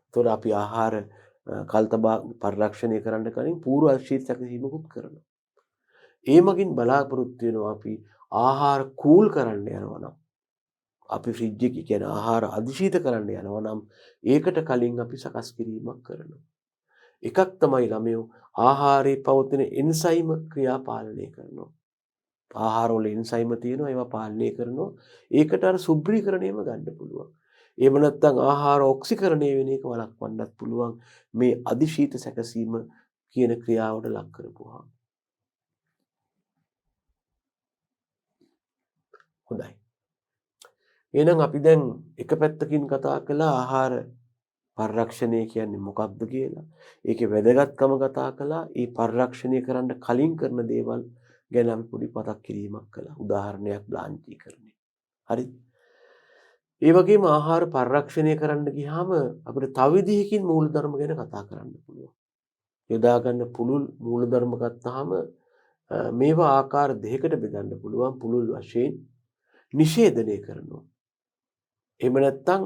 A: එතකොට අපි ආහාර කල්තබා පරිරක්ෂණය කරන්න කලින් పూర్ව අධිශය සැකසීමකුත් කරනවා. ඒ මගින් බලාපොරොත්තු වෙනවා අපි ආහාර කූල් කරන්න යනවා නම් අපි ෆ්‍රිජ් එකේ කියන ආහාර අධිශීත කරන්න යනවා නම් ඒකට කලින් අපි සකස් කිරීමක් කරනවා. එකක් තමයි ළමයෝ ආහාරයේ පවතින එන්සයිම ක්‍රියා පාලනය කරනවා. ආහාරවල එන්සයිම තියෙනවා ඒවා පාලනය කරනවා. ඒකට අර සුබ්‍රීකරණයම ගන්න පුළුවන්. එහෙම නැත්නම් ආහාර ඔක්සිකරණය වෙන එක වළක්වන්නත් පුළුවන් මේ අධිශීත සැකසීම කියන ක්‍රියාවට ලක් කරපුවා. හොඳයි. එහෙනම් අපි දැන් එක පැත්තකින් කතා කළා ආහාර පරිරක්ෂණය කියන්නේ මොකක්ද කියලා. ඒකේ වැදගත්කම කතා කළා. ඒ පරිරක්ෂණය කරන්න කලින් කරන දේවල් ගැන අපි පොඩි මතක් කිරීමක් කළා. උදාහරණයක් බ්ලාංචීකරණය. හරිද? ඒ වගේම ආහාර පරිරක්ෂණය කරන්න ගියාම අපිට තව විදිහකින් මූලධර්ම ගැන කතා කරන්න පුළුවන්. යොදා ගන්න පුළුල් මූලධර්ම ගත්තාම මේවා ආකාර දෙකකට බෙදන්න පුළුවන්. පුළුල් වශයෙන් නිෂේධනය කරනවා. එහෙම නැත්නම්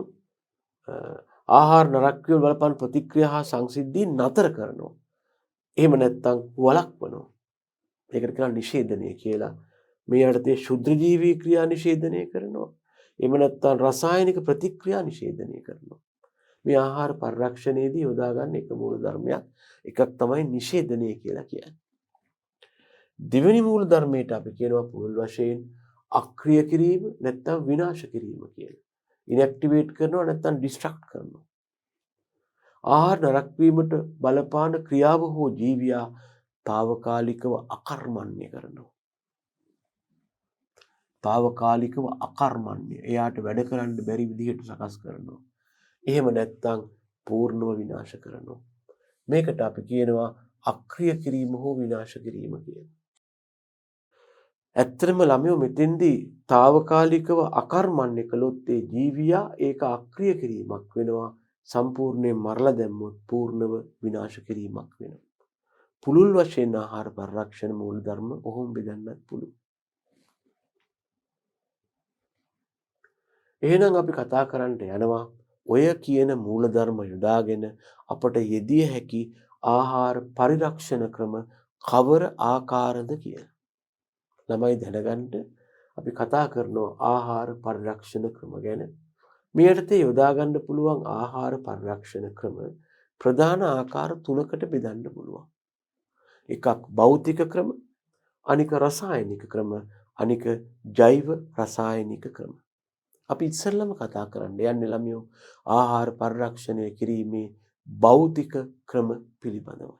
A: ආහාර නරක වීම බලපාන ප්‍රතික්‍රියා හා සංසිද්ධීන් නතර කරනවා. එහෙම නැත්නම් වළක්වනවා. ඒකට කියනවා නිෂේධනය කියලා. මේ යටතේ ශුද්ධ ජීවී ක්‍රියා නිෂේධනය කරනවා. එහෙම නැත්නම් රසායනික ප්‍රතික්‍රියා නිෂේධනය කරනවා. මේ ආහාර පරිරක්ෂණයේදී යොදා ගන්න එක මූල ධර්මයක්. එකක් තමයි නිෂේධනය කියලා කියන්නේ. දෙවෙනි මූල ධර්මයට අපි කියනවා පුළුල් වශයෙන් අක්‍රිය කිරීම නැත්නම් විනාශ කිරීම කියලා. ඉන්ඇක්ටිවේට් කරනවා නැත්නම් ඩිස්ට්‍රක්ට් කරනවා. ආහාර නරක වීමට බලපාන ක්‍රියාව හෝ ජීවියා తాවකාලිකව අකර්මණ්‍ය කරනවා. తాවකාලිකව අකර්මණ්‍ය. එයාට වැඩ කරන්න බැරි විදිහට සකස් කරනවා. එහෙම නැත්නම් පූර්ණව විනාශ කරනවා. මේකට අපි කියනවා අක්‍රිය කිරීම හෝ විනාශ කිරීම කියලා. ඇත්තටම ළමයෝ මෙතෙන්දී తాවකාලිකව අකර්මණ්‍ය කළොත් ඒ ජීවියා ඒක අක්‍රිය කිරීමක් වෙනවා. සම්පූර්ණයෙන් මරලා දැම්මොත් පූර්ණව විනාශ කිරීමක් වෙනවා. පුළුල් වශයෙන් ආහාර පරිරක්ෂණ මූල ධර්ම ඔහොම බෙදන්නත් පුළුවන්. එහෙනම් අපි කතා කරන්න යනවා ඔය කියන මූල ධර්ම යොදාගෙන අපට යෙදිය හැකි ආහාර පරිරක්ෂණ ක්‍රම කවර ආකාරද කියලා. ළමයි දැනගන්න අපි කතා කරනවා ආහාර පරිරක්ෂණ ක්‍රම ගැන. මේ යටතේ යොදා ගන්න පුළුවන් ආහාර පරිරක්ෂණ ක්‍රම ප්‍රධාන ආකාර තුනකට බෙදන්න පුළුවන්. එකක් භෞතික ක්‍රම, අනික රසායනික ක්‍රම, අනික ජෛව රසායනික ක්‍රම. අපි ඉස්සෙල්ලම කතා කරන්න යන්නේ ළමයෝ ආහාර පරිරක්ෂණය කිරීමේ භෞතික ක්‍රම පිළිබඳව.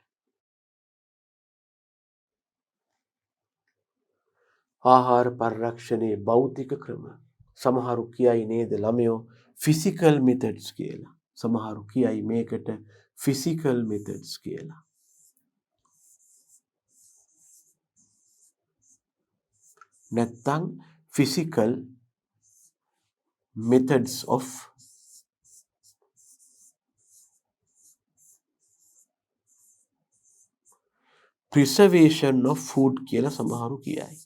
A: ආහාර පරිරක්ෂණයේ භෞතික ක්‍රම සමහරු කියයි නේද ළමයෝ ෆිසිකල් මෙතඩ්ස් කියලා. සමහරු කියයි මේකට ෆිසිකල් මෙතඩ්ස් කියලා. නැත්තම් physical methods of preservation of food කියලා සමහරු කියයි.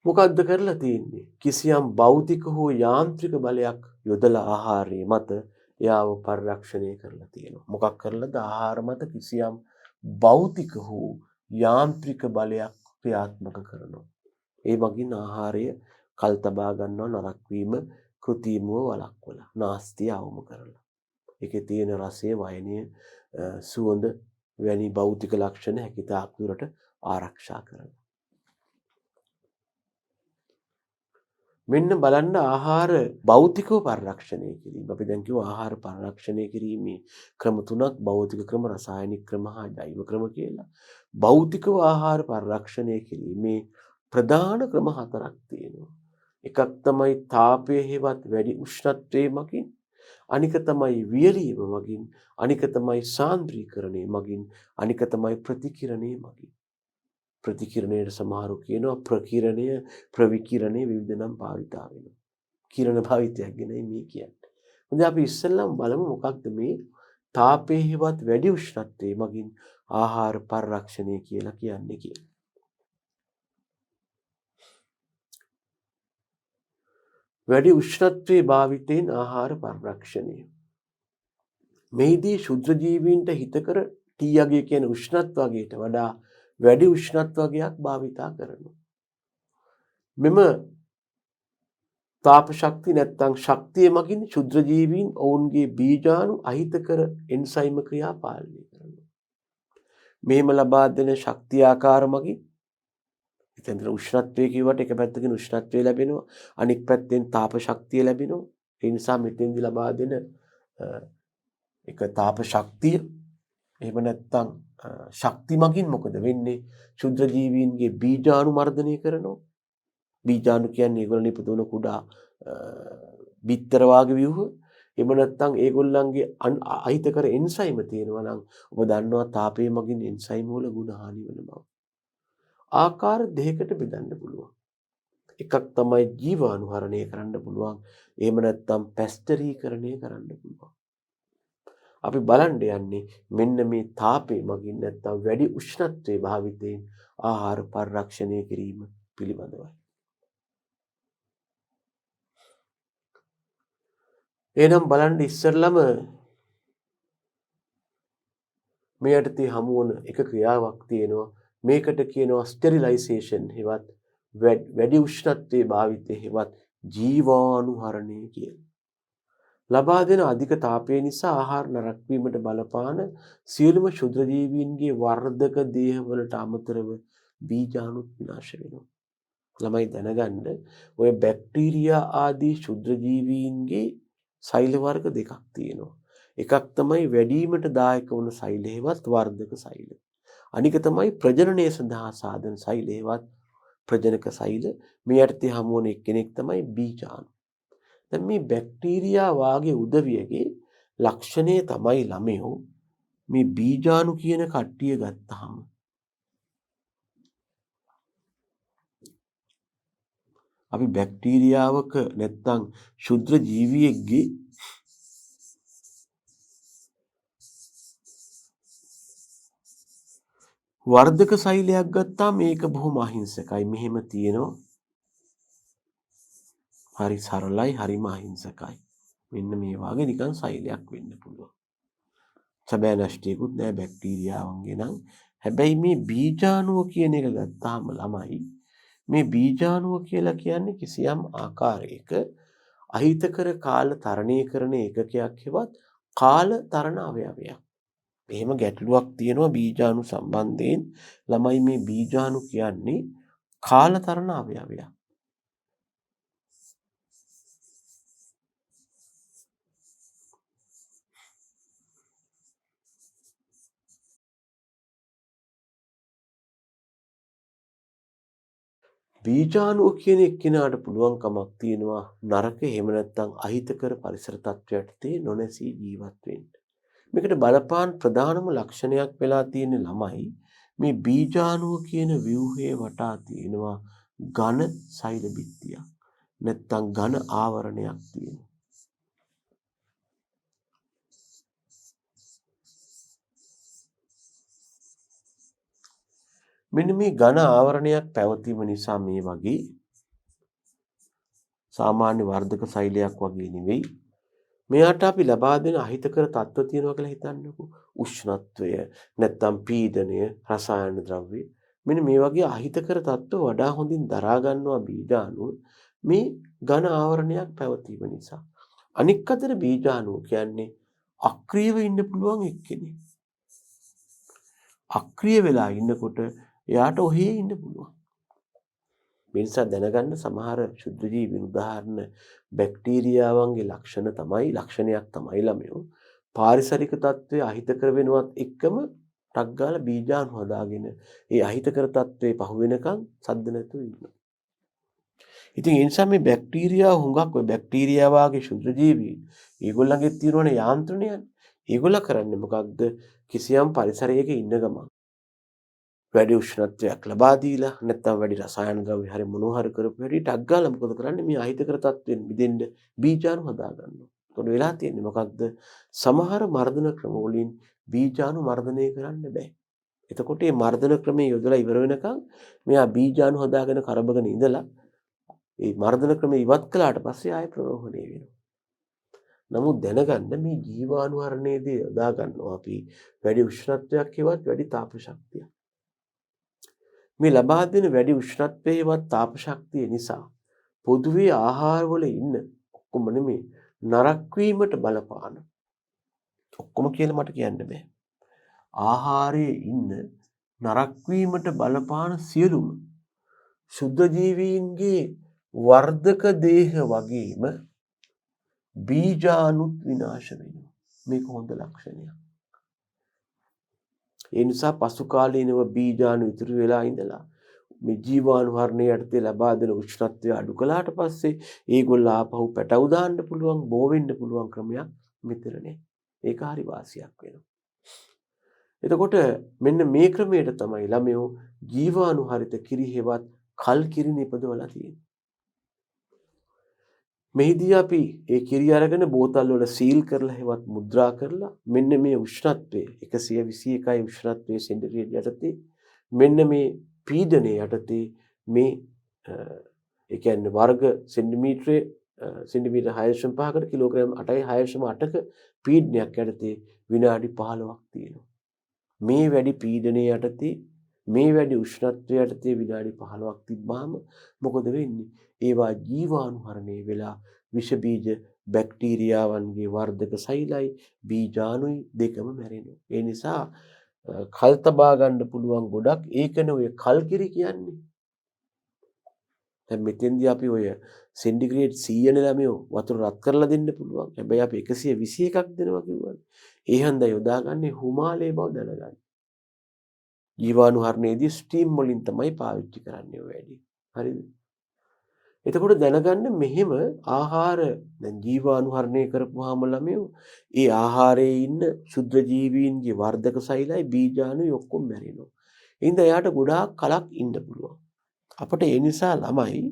A: මොකද්ද කරලා තියෙන්නේ? කිසියම් භෞතික හෝ යාන්ත්‍රික බලයක් යොදලා ආහාරය මත එයාව පරිරක්ෂණය කරලා තියෙනවා. මොකක් කරලාද? ආහාර මත කිසියම් භෞතික හෝ යාන්ත්‍රික බලයක් ක්‍රියාත්මක කරනවා. ඒ මගින් ආහාරය කල් තබා ගන්නව නරක වීම කෘත්‍රිමව වළක්වලා නාස්තිය අවම කරලා. ඒකේ තියෙන රසය, වයනය, සුවඳ වැනි භෞතික ලක්ෂණ හැකිතාක් දුරට ආරක්ෂා කරනවා. මෙන්න බලන්න ආහාර භෞතිකව පරිරක්ෂණය කිරීම. අපි දැන් කිව්වා ආහාර පරිරක්ෂණය කිරීමේ ක්‍රම තුනක් භෞතික ක්‍රම, රසායනික ක්‍රම හා ජෛව ක්‍රම කියලා. භෞතිකව ආහාර පරිරක්ෂණය කිරීමේ ප්‍රධාන ක්‍රම හතරක් තියෙනවා. එකක් තමයි තාපය හෙවත් වැඩි උෂ්ණත්වයේ මගින්, අනික තමයි වියලීම මගින්, අනික තමයි සාන්ද්‍රීකරණය මගින්, අනික තමයි ප්‍රතිකිරණය මගින්. ප්‍රතිකිරණයට සමහරු කියනවා ප්‍රකිරණය, ප්‍රවිකිරණය විවිධ නම් භාවිතා වෙනවා. කිරණ භාවිතයක් ගැනයි මේ කියන්නේ. හොඳයි අපි ඉස්සෙල්ලාම බලමු මොකක්ද මේ තාපයේ හෙවත් වැඩි උෂ්ණත්වයේ මගින් ආහාර පරිරක්ෂණය කියලා කියන්නේ කියලා. වැඩි උෂ්ණත්වයේ භාවිතයෙන් ආහාර පරිරක්ෂණය. මේදී ශුද්ධ ජීවීන්ට හිතකර ටී අගය කියන උෂ්ණත්ව වගයට වඩා වැඩි උෂ්ණත්ව වගයක් භාවිතා කරනවා. මෙම තාප ශක්තිය නැත්නම් ශක්තිය මගින් ශුද්ධ ජීවීන් ඔවුන්ගේ බීජාණු අහිතකර එන්සයිම ක්‍රියා පාලනය කරනවා. මෙහෙම ලබා දෙන ශක්තිය ආකාර මගින් එතන උෂ්ණත්වය කියවට එක පැත්තකින් උෂ්ණත්වය ලැබෙනවා, අනෙක් පැත්තෙන් තාප ශක්තිය ලැබෙනවා. ඒ නිසා මෙතෙන්දි ලබා දෙන එක තාප ශක්තිය එහෙම නැත්නම් ශක්ති මගින් මොකද වෙන්නේ? ශුද්‍ර ජීවීන්ගේ බීජාණු මර්ධනය කරනවා. බීජාණු කියන්නේ ඒගොල්ලෝ නිපදවන කුඩා බිත්තර වාගේ ව්‍යුහ. එහෙම නැත්නම් ඒගොල්ලන්ගේ අහිතකර එන්සයිම තියෙනවා නම් ඔබ දන්නවා තාපයේ මගින් එන්සයිම් වල ගුණ හානි වෙන බව. ආකාර දෙකකට බෙදන්න පුළුවන්. එකක් තමයි ජීවාණුහරණය කරන්න පුළුවන්. එහෙම නැත්නම් පැස්ටරීකරණය කරන්න පුළුවන්. අපි බලන්න යන්නේ මෙන්න මේ තාපයේ මගින් නැත්නම් වැඩි උෂ්ණත්වයේ භාවිතයෙන් ආහාර පරිරක්ෂණය කිරීම පිළිබඳවයි. එහෙනම් බලන්න ඉස්සෙල්ලම මේ යටතේ හමු වන එක ක්‍රියාවක් තියෙනවා. මේකට කියනවා ස්ටෙරිලයිසේෂන් හෙවත් වැඩි උෂ්ණත්වයේ භාවිතය හෙවත් ජීවාණුහරණය කියලා. ලබා දෙන අධික තාපය නිසා ආහාර නරක වීමට බලපාන සියලුම ක්ෂුද්‍ර ජීවීන්ගේ වර්ධක දේහවලට අමතරව බීජාණුත් විනාශ වෙනවා. ළමයි දැනගන්න ඔය බැක්ටීරියා ආදී ක්ෂුද්‍ර ජීවීන්ගේ සෛල වර්ග දෙකක් තියෙනවා. එකක් තමයි වැඩිවීමට දායක වන සෛල හේවත් වර්ධක සෛල. අනික තමයි ප්‍රජනනය සඳහා සාධන සෛල හේවත් ප්‍රජනක සෛල. මේ යටතේ හමු වන එක්කෙනෙක් තමයි බීජාණු. දැන් මේ බැක්ටීරියා වාගේ උදවියගේ ලක්ෂණය තමයි ළමයෝ මේ බීජාණු කියන කට්ටිය ගත්තාම අපි බැක්ටීරියාවක නැත්තම් ක්ෂුද්‍ර ජීවියෙක්ගේ වර්ධක සෛලයක් ගත්තාම මේක බොහොම අහිංසකයි. මෙහෙම තියෙනවා. හරි සරලයි, හරිම අහිංසකයි. මෙන්න මේ වගේ නිකන් සෛලයක් වෙන්න පුළුවන්. සැබෑ නෂ්ටියකුත් නෑ බැක්ටීරියාවන්ගේ නම්. හැබැයි මේ බීජාණුව කියන එක ගත්තාම ළමයි මේ බීජාණුව කියලා කියන්නේ කිසියම් ආකාරයක අහිතකර කාල තරණය කරන ඒකකයක් හෙවත් කාල තරණ අවයවයක්. එහෙම ගැටලුවක් තියෙනවා බීජාණු සම්බන්ධයෙන්. ළමයි මේ බීජාණු කියන්නේ කාල තරණ අවයවයක්. බීජාණුව කියන එක්කිනාට පුළුවන්කමක් තියෙනවා නරක එහෙම නැත්නම් අහිතකර පරිසර තත්ත්වයකට නොනැසී ජීවත් වෙන්න. මේකට බලපාන ප්‍රධානම ලක්ෂණයක් වෙලා තියෙන ළමයි මේ බීජාණුව කියන ව්‍යුහයේ වටා තියෙනවා ඝන සෛල බිත්තියක්. නැත්නම් ඝන ආවරණයක් තියෙනවා. මෙන්න මේ ඝන ආවරණයක් පැවතීම නිසා මේ වගේ සාමාන්‍ය වර්ධක සෛලයක් වගේ නෙවෙයි. මෙයාට අපි ලබා දෙන අහිතකර තත්ත්ව තියෙනවා කියලා හිතන්නකෝ. උෂ්ණත්වය, නැත්නම් පීඩනය, රසායන ද්‍රව්‍ය. මෙන්න මේ වගේ අහිතකර තත්ත්ව වඩා හොඳින් දරා ගන්නවා බීජාණුව මේ ඝන ආවරණයක් පැවතීම නිසා. අනික් අතට බීජාණුව කියන්නේ අක්‍රියව ඉන්න පුළුවන් එක්කෙනෙක්. අක්‍රිය වෙලා ඉන්නකොට එයාට ඔහේ ඉන්න පුළුවන්. මේ නිසා දැනගන්න සමහර ක්ෂුද්‍ර ජීවීන් උදාහරණ බැක්ටීරියාවන්ගේ ලක්ෂණයක් තමයි ළමයෝ පාරිසරික තත්ත්වයේ අහිතකර වෙනවත් එක්කම ටක් ගාලා බීජාණු හදාගෙන ඒ අහිතකර තත්ත්වේ පහු වෙනකන් සද්ද නැතුව ඉන්නවා. ඉතින් ඒ නිසා මේ බැක්ටීරියා හුඟක් ඔය බැක්ටීරියා වාගේ ක්ෂුද්‍ර ජීවීන් ඒගොල්ලන්ගේ තියෙනවනේ යාන්ත්‍රණයන්. ඒගොල්ලෝ කරන්නේ මොකක්ද? කිසියම් පරිසරයක ඉන්න ගමන් වැඩි උෂ්ණත්වයක් ලබා දීලා නැත්නම් වැඩි රසායන ද්‍රව්‍ය හරි මොනවා හරි කරපු හැටි ටක් ගාලා මොකද කරන්නේ? මේ අහිතකර තත්ත්වෙන් මිදෙන්න බීජාණු හදා ගන්නවා. ඒකට වෙලා තියෙන්නේ මොකක්ද? සමහර මර්ධන ක්‍රම වලින් බීජාණු මර්ධනය කරන්න බෑ. එතකොට මේ මර්ධන ක්‍රමයේ යොදලා ඉවර වෙනකන් මෙයා බීජාණු හදාගෙන කරබගෙන ඉඳලා මේ මර්ධන ක්‍රමය ඉවත් කළාට පස්සේ ආයෙ ප්‍රරෝහණය වෙනවා. නමුත් දැනගන්න මේ ජීවාණුහරණයේදී යොදා ගන්නවා අපි වැඩි උෂ්ණත්වයක් හෙවත් වැඩි තාප ශක්තියක්. මේ ලබා දෙන වැඩි උෂ්ණත්වයේවත් තාප ශක්තිය නිසා පොදුවේ ආහාරවල ඉන්න ඔක්කොම නෙමෙයි නරක වීමට බලපාන ඔක්කොම කියලා මට කියන්න බෑ. ආහාරයේ ඉන්න නරක වීමට බලපාන සියලුම ශුද්ධ ජීවීන්ගේ වර්ධක දේහ වගේම බීජාණුත් විනාශ වෙනවා. මේක හොඳ ලක්ෂණයක්. ඒ නිසා පසු කාලීනව බීජාණු ඉතුරු වෙලා ඉඳලා මේ ජීවාණුහරණය යටතේ ලබා දෙන උෂ්ණත්වය අඩු කළාට පස්සේ ඒගොල්ලෝ ආපහු පැටවු දාන්න පුළුවන්, බෝ වෙන්න පුළුවන් ක්‍රමයක් මෙතන නැහැ. ඒක හරි වාසියක් වෙනවා. එතකොට මෙන්න මේ ක්‍රමයට තමයි ළමයෝ ජීවාණුහරිත කිරි හෙවත් කල් කිරි නිපදවලා තියෙන්නේ. මෙහිදී අපි ඒ කිරි අරගෙන බෝතල් වල සීල් කරලා හෙවත් මුද්‍රා කරලා මෙන්න මේ උෂ්ණත්වය 121යි උෂ්ණත්වයේ සෙන්ටිග්‍රේඩ් යටතේ මෙන්න මේ පීඩනය යටතේ මේ ඒ කියන්නේ වර්ග සෙන්ටිමීටරේ සෙන්ටිමීටර 6.5කට කිලෝග්‍රෑම් 8.8ක පීඩනයක් යටතේ විනාඩි 15ක් තියෙනවා. මේ වැඩි පීඩනය යටතේ මේ වැඩි උෂ්ණත්වය යටතේ විනාඩි 15ක් තිබ්බාම මොකද වෙන්නේ? ඒවා ජීවාණුහරණය වෙලා විෂ බීජ බැක්ටීරියාවන්ගේ වර්ධක සෛලයි බීජාණුයි දෙකම මැරෙනවා. ඒ නිසා කල් තබා ගන්න පුළුවන් ගොඩක් ඒකනේ ඔය කල්කිරි කියන්නේ. දැන් මෙතෙන්දී අපි ඔය සෙන්ටිග්‍රේඩ් 100 ළමයෝ වතුර රත් කරලා දෙන්න පුළුවන්. හැබැයි අපි 121ක් දෙනවා කිව්වනේ. ඒ හන්ද යොදාගන්නේ හුමාලේ බව දැනගන්න. ජීවාණුහරණයේදී ස්ටීම් වලින් තමයි පාවිච්චි කරන්නේ ඔය වැඩි. හරිද? එතකොට දැනගන්න මෙහෙම ආහාර දැන් ජීවාණුහරණය කරපුවාම ළමයෝ ඒ ආහාරයේ ඉන්න ශුද්ධ ජීවීන්ගේ වර්ධක සෛලයි බීජාණුයි ඔක්කොම මැරෙනවා. එහෙනම් එයාට ගොඩාක් කලක් ඉන්න පුළුවන්. අපිට ඒ නිසා ළමයි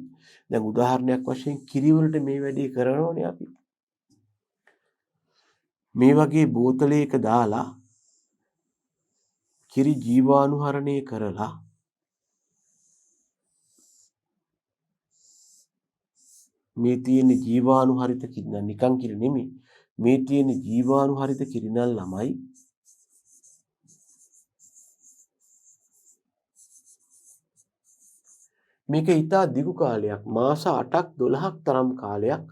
A: දැන් උදාහරණයක් වශයෙන් කිරි වලට මේ වැඩේ කරනෝනේ අපි. මේ වගේ බෝතලයක දාලා කිරි ජීවාණුහරණය කරලා මේ තියෙන ජීවාණුහරිත කිරි නිකන් කිරි නෙමෙයි. මේ තියෙන ජීවාණුහරිත කිරි නම් ළමයි මේක ඊටා දිගු කාලයක් මාස 8ක් 12ක් තරම් කාලයක්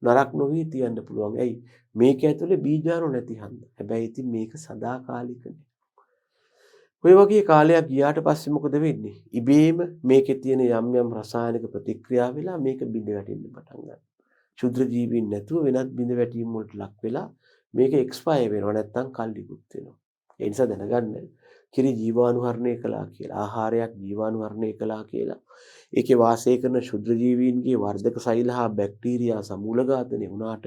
A: නරක නොවි තියන්න පුළුවන්. ඇයි? මේක ඇතුලේ බීජාණු නැති හන්ද. හැබැයි ඉතින් මේක සදාකාලිකනේ. ඔය වගේ කාලයක් ගියාට පස්සේ මොකද වෙන්නේ? ඉබේම මේකේ තියෙන යම් යම් රසායනික ප්‍රතික්‍රියා වෙලා මේක බිඳ වැටෙන්න පටන් ගන්නවා. ක්ෂුද්‍ර ජීවීන් නැතුව වෙනත් බිඳ වැටීම් වලට ලක් වෙලා මේක එක්ස්පයර් වෙනවා නැත්නම් කල්ලිකුත් වෙනවා. ඒ නිසා දැනගන්න කිරි ජීවාණුහරණය කළා කියලා ආහාරයක් ජීවාණුහරණය කළා කියලා ඒකේ වාසය කරන ක්ෂුද්‍ර ජීවීන්ගේ වර්ධක සෛල හා බැක්ටීරියා සමූල ඝාතනය වුණාට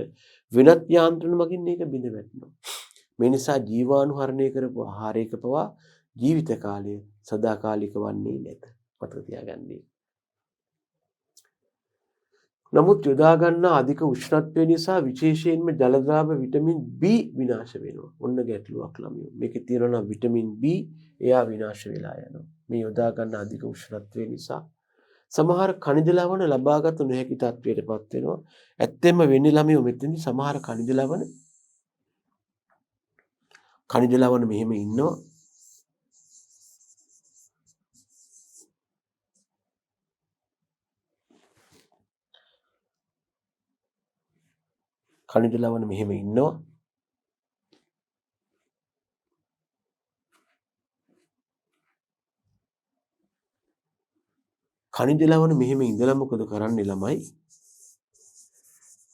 A: වෙනත් යාන්ත්‍රණ මගින් මේක බිඳ වැටෙනවා. මේ නිසා ජීවාණුහරණය කරපු ආහාරයක පවා ජීවිත කාලය සදාකාලික වන්නේ නැත. මතක තියාගන්න. නමුත් යොදා ගන්නා අධික උෂ්ණත්වය නිසා විශේෂයෙන්ම ජලද්‍රාව විටමින් B විනාශ වෙනවා. ඔන්න ගැටලුවක් ළමයෝ. මේකේ තියෙනවා විටමින් B එයා විනාශ වෙලා යනවා. මේ යොදා ගන්න අධික උෂ්ණත්වය නිසා සමහර khනිජ ලවණ ලබාගත නොහැකි තත්ත්වයටපත් වෙනවා. ඇත්තෙන්ම වෙන්නේ ළමයෝ මෙතනදී සමහර khනිජ ලවණ මෙහෙම ඉන්නවා. khනිජ ලවණ මෙහෙම ඉන්නවා. khනිජ ලවණ මෙහෙම ඉඳලා මොකද කරන්නේ ළමයි?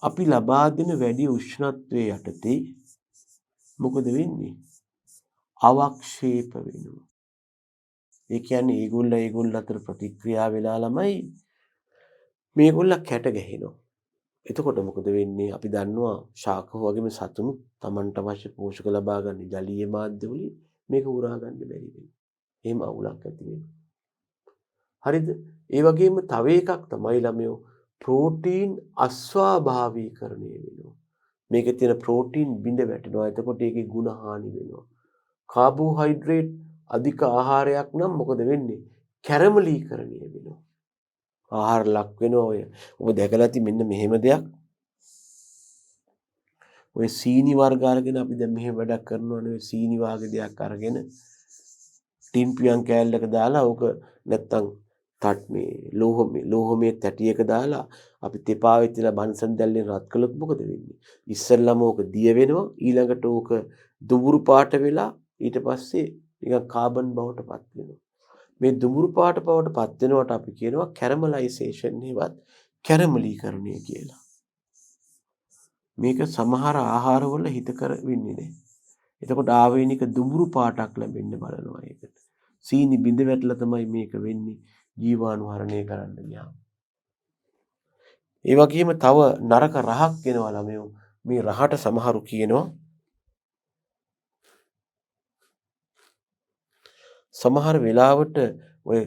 A: අපි ලබා දෙන වැඩි උෂ්ණත්වයේ යටතේ මොකද වෙන්නේ? අවක්ෂේප වෙනවා. ඒ කියන්නේ ඒගොල්ල අතර ප්‍රතික්‍රියා වෙලා ළමයි මේගොල්ල කැට ගැහෙනවා. එතකොට මොකද වෙන්නේ? අපි දන්නවා ශාකෝ වගේම සතුණු Tamanට අවශ්‍ය පෝෂක ලබා ගන්න ජලීය මාධ්‍ය වලින් මේක උරා ගන්න බැරි වෙනවා. එහෙම අවුලක් ඇති වෙනවා. හරිද? ඒ වගේම තව එකක් තමයි ළමයෝ ප්‍රෝටීන් අස්වාභාවීකරණය වෙනවා. මේකේ තියෙන ප්‍රෝටීන් බිඳ වැටෙනවා. එතකොට ඒකේ ගුණ හානි වෙනවා. කාබෝහයිඩ්‍රේට් අධික ආහාරයක් නම් මොකද වෙන්නේ? කැරමලීකරණය වෙනවා. ආහාර ලක් වෙනවා ඔය. ඔබ දැකලා ඇති මෙන්න මෙහෙම දෙයක්. ඔය සීනි වර්ග අරගෙන අපි දැන් මෙහෙම වැඩක් කරනවානේ. සීනි වාගේ දෙයක් අරගෙන ටින් පියන් කෑල්ලක දාලා ඕක නැත්තම් මේ ලෝහමේ තැටියක දාලා අපි තෙපා වෙච්චලා බන්සන් දැල්ලෙන් රත් කළොත් මොකද වෙන්නේ? ඉස්සෙල්ලාම ඕක දිය වෙනවා. ඊළඟට ඕක දුඹුරු පාට වෙලා ඊට පස්සේ නිකන් කාබන් බවට පත් වෙනවා. මේ දුඹුරු පාට බවට පත් වෙනවට අපි කියනවා කැරමලයිසේෂන් හෙවත් කැරමලීකරණය කියලා. මේක සමහර ආහාරවල හිතකර වෙන්නේ නැහැ. එතකොට ආවේනික දුඹුරු පාටක් ලැබෙන්න බලනවා ඒකට. සීනි බිඳ වැටලා තමයි මේක වෙන්නේ ජීවාණුහරණය කරන්න ගියාම. ඒ වගේම තව නරක රහක් එනවා ළමයෝ. මේ රහට සමහරු කියනවා සමහර වෙලාවට ඔය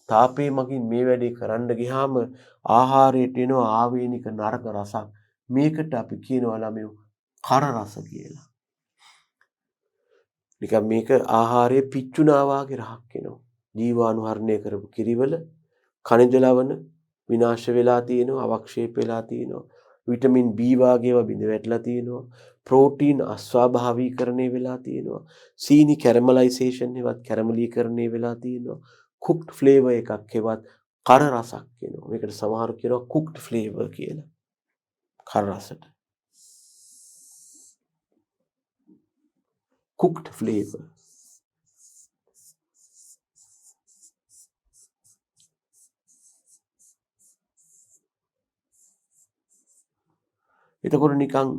A: තාපේ මගින් මේ වැඩේ කරන්න ගියාම ආහාරයට එනවා ආවේනික නරක රසක්. මේකට අපි කියනවා ළමයෝ කර රස කියලා. නිකන් මේක ආහාරයේ පිච්චුනා වාගේ රහක් එනවා. ජීවාණුහරණය කරපු කිරිවල කනිජ ලවණ විනාශ වෙලා තියෙනවා, අවක්ෂේප වෙලා තියෙනවා. විටමින් B වාගේ ඒවා බිඳ වැටලා තියෙනවා. ප්‍රෝටීන් අස්වාභාවීකරණය වෙලා තියෙනවා. සීනි කැරමලයිසේෂන් එකවත් කැරමලීකරණය වෙලා තියෙනවා. කුක්ඩ් ෆ්ලේවර් එකක් එවත් කර රසක් එනවා. මේකට සමහරු කියනවා කුක්ඩ් ෆ්ලේවර් කියලා. කර රසට. කුක්ඩ් ෆ්ලේවර්. එතකොට නිකන්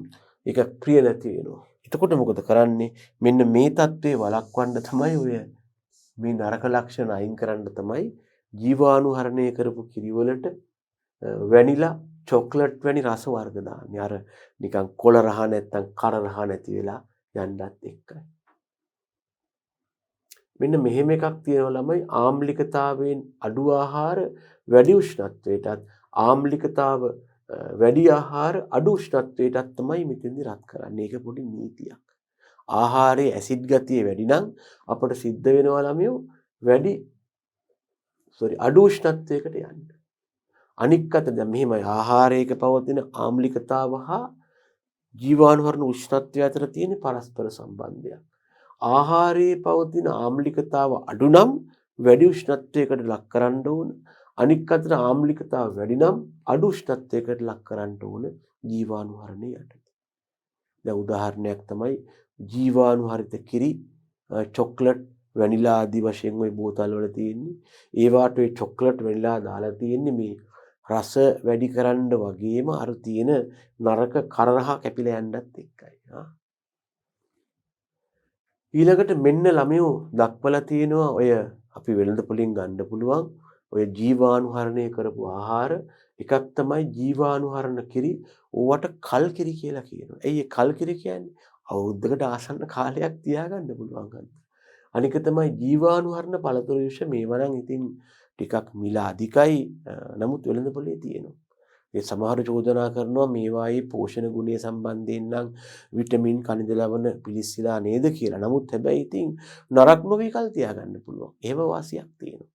A: ඒක ප්‍රිය නැති වෙනවා. එතකොට මොකද කරන්නේ? මෙන්න මේ தત્ත්වේ වළක්වන්න තමයි ඔය මේ නරක ලක්ෂණ අයින් කරන්න තමයි ජීවාණුහරණය කරපු කිරිවලට වැනිලා චොක්ලට් වැනි රස වර්ග දාන්නේ. අර නිකන් කොළ රහ නැත්තම් කර රහ නැති වෙලා යන්නත් එක්කයි. මෙන්න මෙහෙම එකක් තියෙනවා ළමයි ආම්ලිකතාවයෙන් අඩු ආහාර වැඩි උෂ්ණත්වයටත් ආම්ලිකතාව වැඩි ආහාර අඩු උෂ්ණත්වයටත් තමයි මෙතෙන්දි රත් කරන්නේ. ඒක පොඩි නීතියක්. ආහාරයේ ඇසිඩ් ගතිය වැඩි නම් අපට සිද්ධ වෙනවා ළමයෝ අඩු උෂ්ණත්වයකට යන්න. අනික් අත දැන් මෙහෙමයි ආහාරයක පවතින ආම්ලිකතාව හා ජීවාණුහරණ උෂ්ණත්වය අතර තියෙන පරස්පර සම්බන්ධයක්. ආහාරයේ පවතින ආම්ලිකතාව අඩු නම් වැඩි උෂ්ණත්වයකට ලක් කරන්න ඕන. අනික් අතට ආම්ලිකතාව වැඩි නම් අඩු උෂ්ණත්වයකට ලක් කරන්න ඕන ජීවාණුහරණය යටතේ. දැන් උදාහරණයක් තමයි ජීවාණුහරිත කිරි, චොක්ලට්, වැනිලා ආදී වශයෙන් ওই බෝතල් වල තියෙන්නේ. ඒවට ওই චොක්ලට් වැනිලා දාලා තියෙන්නේ මේ රස වැඩි කරන්න වගේම අර තියෙන නරක කරරහ කැපිලා යන්නත් එක්කයි. ඊළඟට මෙන්න ළමයෝ දක්වලා තියෙනවා ඔය අපි වෙළඳපොලින් ගන්න පුළුවන් ඔය ජීවාණුහරණය කරපු ආහාර එකක් තමයි ජීවාණුහරණ කිරි. ඕවට කල් කිරි කියලා කියනවා. ඇයි ඒ කල් කිරි කියන්නේ? අවුරුද්දකට ආසන්න කාලයක් තියාගන්න පුළුවන්. අනික තමයි ජීවාණුහරණ පළතුරු විෂ මේවා නම් ඉතින් ටිකක් මිල අධිකයි. නමුත් වෙළඳපොලේ තියෙනවා. ඒ සමහර චෝදනා කරනවා මේවායේ පෝෂණ ගුණය සම්බන්ධයෙන් නම් විටමින් කනිජ ලවණ පිලිස්සලා නේද කියලා. නමුත් හැබැයි ඉතින් නරක නොවි කල් තියාගන්න පුළුවන්. එහෙම වාසියක් තියෙනවා.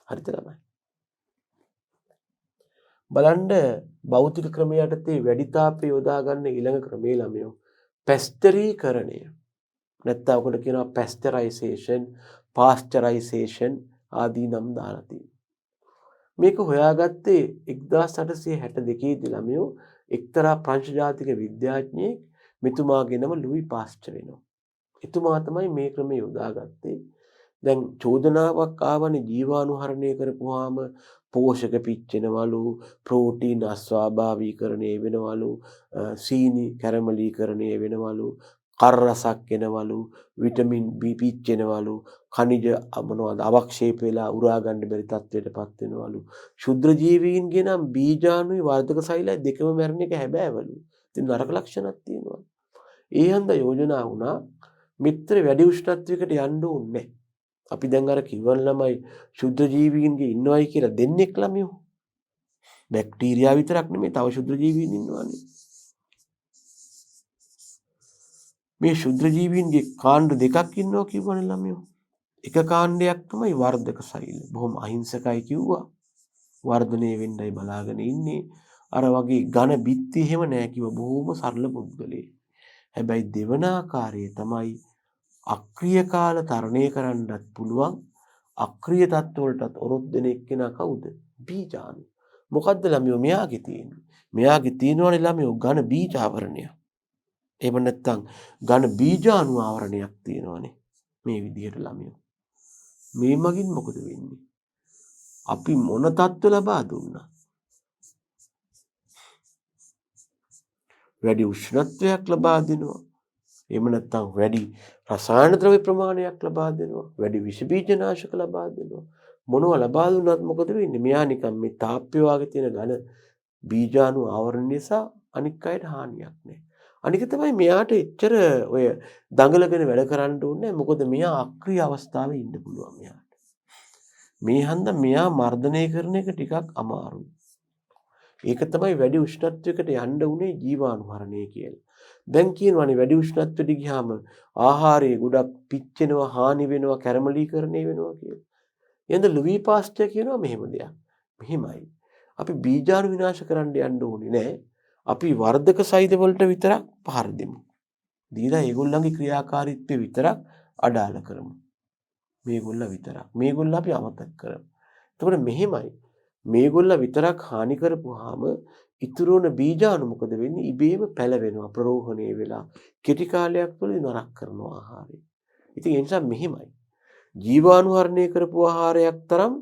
A: හරිද ළමයි? බලන්න භෞතික ක්‍රමය යටතේ වැඩි තාපය යොදා ගන්න ඊළඟ ක්‍රමයේ ළමයෝ පැස්ටරීකරණය. නැත්නම් ඔකට කියනවා පැස්ටරයිසේෂන්, පාස්චරයිසේෂන් ආදී නම් දාලා තියෙනවා. මේක හොයාගත්තේ 1862 දී ළමයෝ එක්තරා ප්‍රංශ ජාතික විද්‍යාඥයෙක් මෙතුමාගේ නම ලුයි පාස්චර් වෙනවා. එතුමා තමයි මේ ක්‍රමය යොදාගත්තේ. දැන් චෝදනාවක් ආවනේ ජීවාණුහරණය කරපුවාම පෝෂක පිච්චෙනවලු, ප්‍රෝටීන් අස්වාභාවීකරණය වෙනවලු, සීනි කැරමලීකරණය වෙනවලු, කර රසක් එනවලු, විටමින් B පිච්චෙනවලු, khනිජ මොනවද අවක්ෂේප වෙලා උරා ගන්න බැරි තත්ත්වයටපත් වෙනවලු. ශුද්‍ර ජීවීන්ගේ නම් බීජාණුයි වර්ධක සෛලයි දෙකම මැරෙන එක හැබෑවලු. ඉතින් නරක ලක්ෂණක් තියෙනවා. ඒ හන්ද යෝජනා වුණා මිත්‍ර වැඩි උෂ්ණත්වයකට යන්න ඕනේ. අපි දැන් අර කිව්වන් ළමයි ශුද්ධ ජීවීන්ගේ ඉන්නවයි කියලා දෙන්නෙක් ළමයෝ. බැක්ටීරියා විතරක් නෙමෙයි තව ශුද්ධ ජීවීන් ඉන්නවානේ. මේ ශුද්ධ ජීවීන්ගේ කාණ්ඩ දෙකක් ඉන්නවා කිව්වනේ ළමයෝ. එක කාණ්ඩයක් තමයි වර්ධක සෛල. බොහොම අහිංසකයි කිව්වා. වර්ධනය වෙන්නයි බලාගෙන ඉන්නේ. අර වගේ ඝන බිත්ති එහෙම නෑ කිව්වා. බොහොම සරල පුද්ගලයෙක්. හැබැයි දෙවන ආකාරයේ තමයි අක්‍රිය කාල තරණය කරන්නත් පුළුවන්. අක්‍රිය තත්ත්වවලටත් ඔරොත් දෙන එක්කෙනා කවුද? බීජාණු. මොකද්ද ළමයෝ මෙයාගේ තියෙන්නේ? මෙයාගේ තියෙනවනේ ළමයෝ ඝන බීජ ආවරණය. එහෙම නැත්නම් ඝන බීජාණු ආවරණයක් තියෙනවනේ. මේ විදිහට ළමයෝ. මේ මගින් මොකද වෙන්නේ? අපි මොන තත්ත්ව ලබා දුන්නා? වැඩි උෂ්ණත්වයක් ලබා දෙනවා. එහෙම නැත්නම් වැඩි රසායන ද්‍රව්‍ය ප්‍රමාණයක් ලබා දෙනවා. වැඩි විෂ බීජනාශක ලබා දෙනවා. මොනවා ලබා දුන්නත් මොකද වෙන්නේ? මෙයා නිකන් මේ තාප්පය වාගේ තියෙන ඝන බීජාණු ආවරණ නිසා අනික් අයට හානියක් නැහැ. අනික තමයි මෙයාට එච්චර ඔය දඟලගෙන වැඩ කරන්න ඕනේ නැහැ. මොකද මෙයා අක්‍රීය අවස්ථාවේ ඉන්න පුළුවන් මෙයාට. මේ හන්ද මෙයා මර්ධනය කරන එක ටිකක් අමාරුයි. ඒක තමයි වැඩි උෂ්ණත්වයකට යන්න උනේ ජීවාණුහරණය කියලා. දැන් කියනවානේ වැඩි උෂ්ණත්වයට ගියාම ආහාරයේ ගොඩක් පිච්චෙනවා, හානි වෙනවා, කැරමලීකරණය වෙනවා කියලා. එහෙනම් ලුයි පාස්ටර් කියනවා මෙහෙම දෙයක්. මෙහෙමයි. අපි බීජාණු විනාශ කරන්න යන්න ඕනේ නෑ. අපි වර්ධක සෛද වලට විතරක් පහර දෙමු. දීලා ඒගොල්ලන්ගේ ක්‍රියාකාරීත්වය විතරක් අඩාල කරමු. මේගොල්ල විතරක්. මේගොල්ල අපි අමතක කරමු. එතකොට මෙහෙමයි. මේගොල්ල විතරක් හානි කරපුවාම ඉතුරු වන බීජාණු මොකද වෙන්නේ? ඉබේම පැලවෙනවා, ප්‍රරෝහණය වෙලා කෙටි කාලයක් තුළ නරක කරනවා ආහාරය. ඉතින් ඒ නිසා මෙහෙමයි. ජීවාණුහරණය කරපු ආහාරයක් තරම්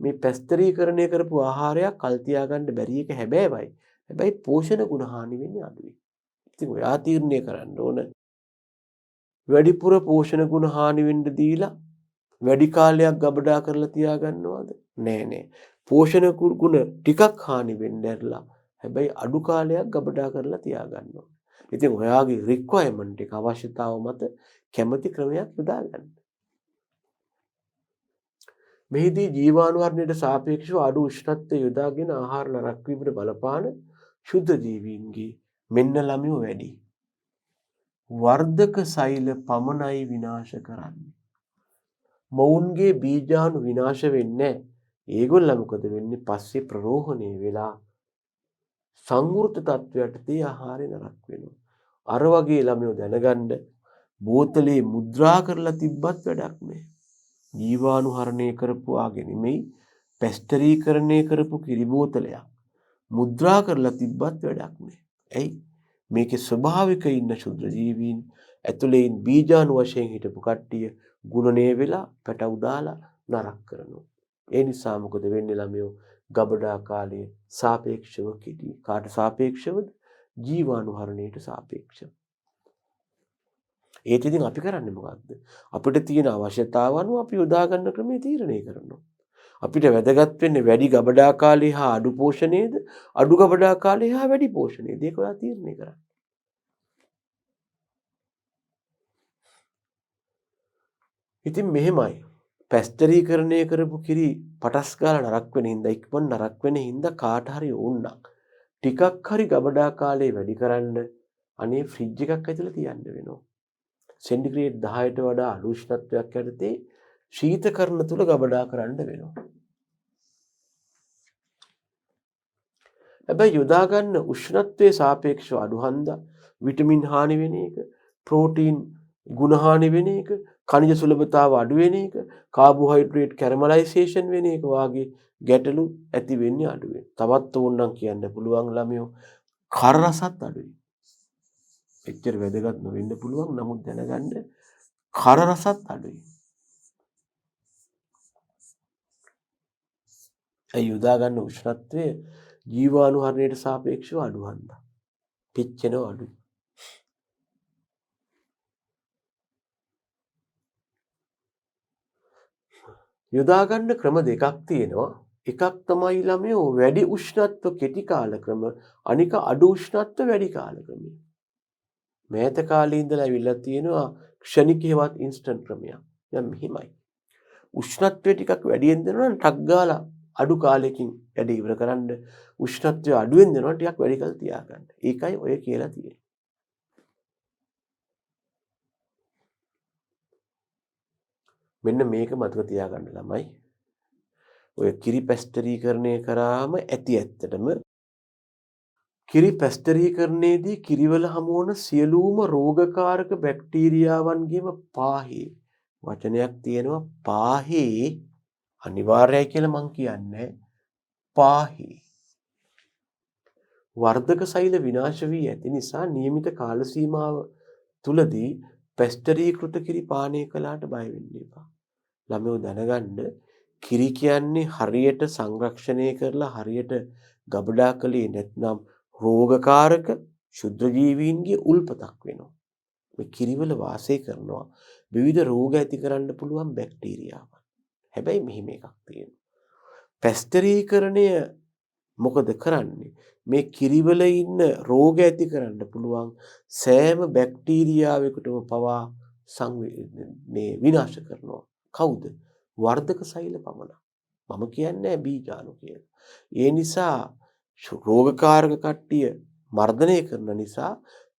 A: මේ පැස්තරීකරණය කරපු ආහාරයක් කල් තියාගන්න බැරි එක හැබෑවයි. හැබැයි පෝෂණ ගුණ හානි වෙන්නේ අඩුයි. ඉතින් ඔයා තීරණය කරන්න ඕන වැඩිපුර පෝෂණ ගුණ හානි වෙන්න දීලා වැඩි කාලයක් ගබඩා කරලා තියාගන්නවද? නෑ. පෝෂණ ගුණ ටිකක් හානි වෙන්න ඇරලා හැබැයි අඩු කාලයක් ගබඩා කරලා තියාගන්නවා. ඉතින් ඔයාගේ රික්වයර්මන්ට් එක අවශ්‍යතාව මත කැමති ක්‍රමයක් යොදා ගන්න. මෙහිදී ජීවාණුහරණයට සාපේක්ෂව අඩු උෂ්ණත්වය යොදාගෙන ආහාර නරක වීමට බලපාන ශුද්ධ ජීවීන්ගේ මෙන්න ළමයෝ වැඩි. වර්ධක සෛල පමණයි විනාශ කරන්නේ. මොවුන්ගේ බීජාණු විනාශ වෙන්නේ නැහැ. ඒගොල්ලෝ මොකද වෙන්නේ? පස්සේ ප්‍රරෝහණය වෙලා සංවෘත තත්වයට තේ ආහාරය නරක වෙනවා. අර වගේ ළමයෝ දැනගන්න බෝතලේ මුද්‍රා කරලා තිබ්බත් වැඩක් නැහැ. ජීවාණුහරණය කරපු ආගේ නෙමෙයි පැස්ටරීකරණය කරපු කිරි බෝතලයක් මුද්‍රා කරලා තිබ්බත් වැඩක් නැහැ. ඇයි? මේකේ ස්වභාවික ඉන්න ශුද්ධ ජීවීන් ඇතුළේ බීජාණු වශයෙන් හිටපු කට්ටිය ගුණණය වෙලා පැටවු දාලා නරක කරනවා. ඒ නිසා මොකද වෙන්නේ ළමයෝ? ගබඩා කාලය සාපේක්ෂව කෙටි. කාට සාපේක්ෂවද? ජීවාණුහරණයට සාපේක්ෂව. ඒත් ඉතින් අපි කරන්නේ මොකක්ද? අපිට තියෙන අවශ්‍යතාව අනුව අපි යොදා ගන්න ක්‍රමයේ තීරණය කරනවා. අපිට වැදගත් වෙන්නේ වැඩි ගබඩා කාලය හා අඩු පෝෂණයේද? අඩු ගබඩා කාලය හා වැඩි පෝෂණයේද? ඒක ඔයා තීරණය කරන්න. ඉතින් මෙහෙමයි. පැස්ටරීකරණය කරපු කිරි පටස් ගාලා නරක වෙන හින්දා ඉක්මන් නරක වෙන හින්දා කාට හරි ඕන්නම් ටිකක් හරි ගබඩා කාලය වැඩි කරන්න අනේ ෆ්‍රිජ් එකක් ඇතුළේ තියන්න වෙනවා. සෙන්ටිග්‍රේඩ් 10ට වඩා අඩු උෂ්ණත්වයක් යටතේ ශීතකරණ තුල ගබඩා කරන්න වෙනවා. හැබැයි යොදා ගන්න උෂ්ණත්වයේ සාපේක්ෂව අඩු හන්දා විටමින් හානි වෙන එක, ප්‍රෝටීන් ගුණ හානි වෙන එක, ඛනිජ සුලභතාව අඩු වෙන එක, කාබෝහයිඩ්‍රේට් කැරමලයිසේෂන් වෙන එක වාගේ ගැටලු ඇති වෙන්නේ අඩුවෙන්. තවත් ඕනනම් කියන්න පුළුවන් ළමයෝ කර රසත් අඩුයි. එච්චර වැදගත් නොවෙන්න පුළුවන්. නමුත් දැනගන්න කර රසත් අඩුයි. ඒ යොදා ගන්න උෂ්ණත්වය ජීවාණුහරණයට සාපේක්ෂව අඩු හන්දා. පිච්චෙනව අඩුයි. යොදා ගන්න ක්‍රම දෙකක් තියෙනවා. එකක් තමයි ළමයෝ වැඩි උෂ්ණත්ව කෙටි කාල ක්‍රම, අනික අඩු උෂ්ණත්ව වැඩි කාල ක්‍රමය. මෑත කාලේ ඉඳලා ඇවිල්ලා තියෙනවා ක්ෂණිකේවත් ඉන්ස්ටන්ට් ක්‍රමයක්. දැන් මෙහිමයි. උෂ්ණත්වය ටිකක් වැඩියෙන් දෙනවා නම් ටක් ගාලා අඩු කාලෙකින් වැඩ ඉවර කරන්න. උෂ්ණත්වය අඩුවෙන් දෙනවා ටිකක් වැඩි කල් තියාගන්න. ඒකයි ඔය කියලා තියෙන්නේ. මෙන්න මේක මතක තියාගන්න ළමයි. ඔය කිරි පැස්ටරීකරණය කරාම ඇත්තටම කිරි පැස්ටරීකරණයේදී කිරිවල හමු වන සියලුම රෝගකාරක බැක්ටීරියාවන්ගේම පාහේ වචනයක් තියෙනවා පාහේ අනිවාර්යයි කියලා මං කියන්නේ පාහේ වර්ධක සෛල විනාශ වී ඇති නිසා નિયમિત කාල සීමාව තුලදී පැස්ටරීකృత කිරි පානය කළාට බය වෙන්න එපා. ළමයෝ දැනගන්න කිරි කියන්නේ හරියට සංරක්ෂණය කරලා හරියට ගබඩා කළේ නැත්නම් රෝගකාරක ශුද්ධ ජීවීන්ගේ උල්පතක් වෙනවා. මේ කිරිවල වාසය කරනවා විවිධ රෝග ඇති කරන්න පුළුවන් බැක්ටීරියාවන්. හැබැයි මෙහෙම එකක් තියෙනවා. පැස්ටරීකරණය මොකද කරන්නේ? මේ කිරිවල ඉන්න රෝග ඇති කරන්න පුළුවන් සෑම බැක්ටීරියාවකටම පවා මේ විනාශ කරනවා. කවුද? වර්ධක සෛල පමණක්. මම කියන්නේ බීජාණු කියලා. ඒ නිසා රෝගකාරක කට්ටිය මර්ධනය කරන නිසා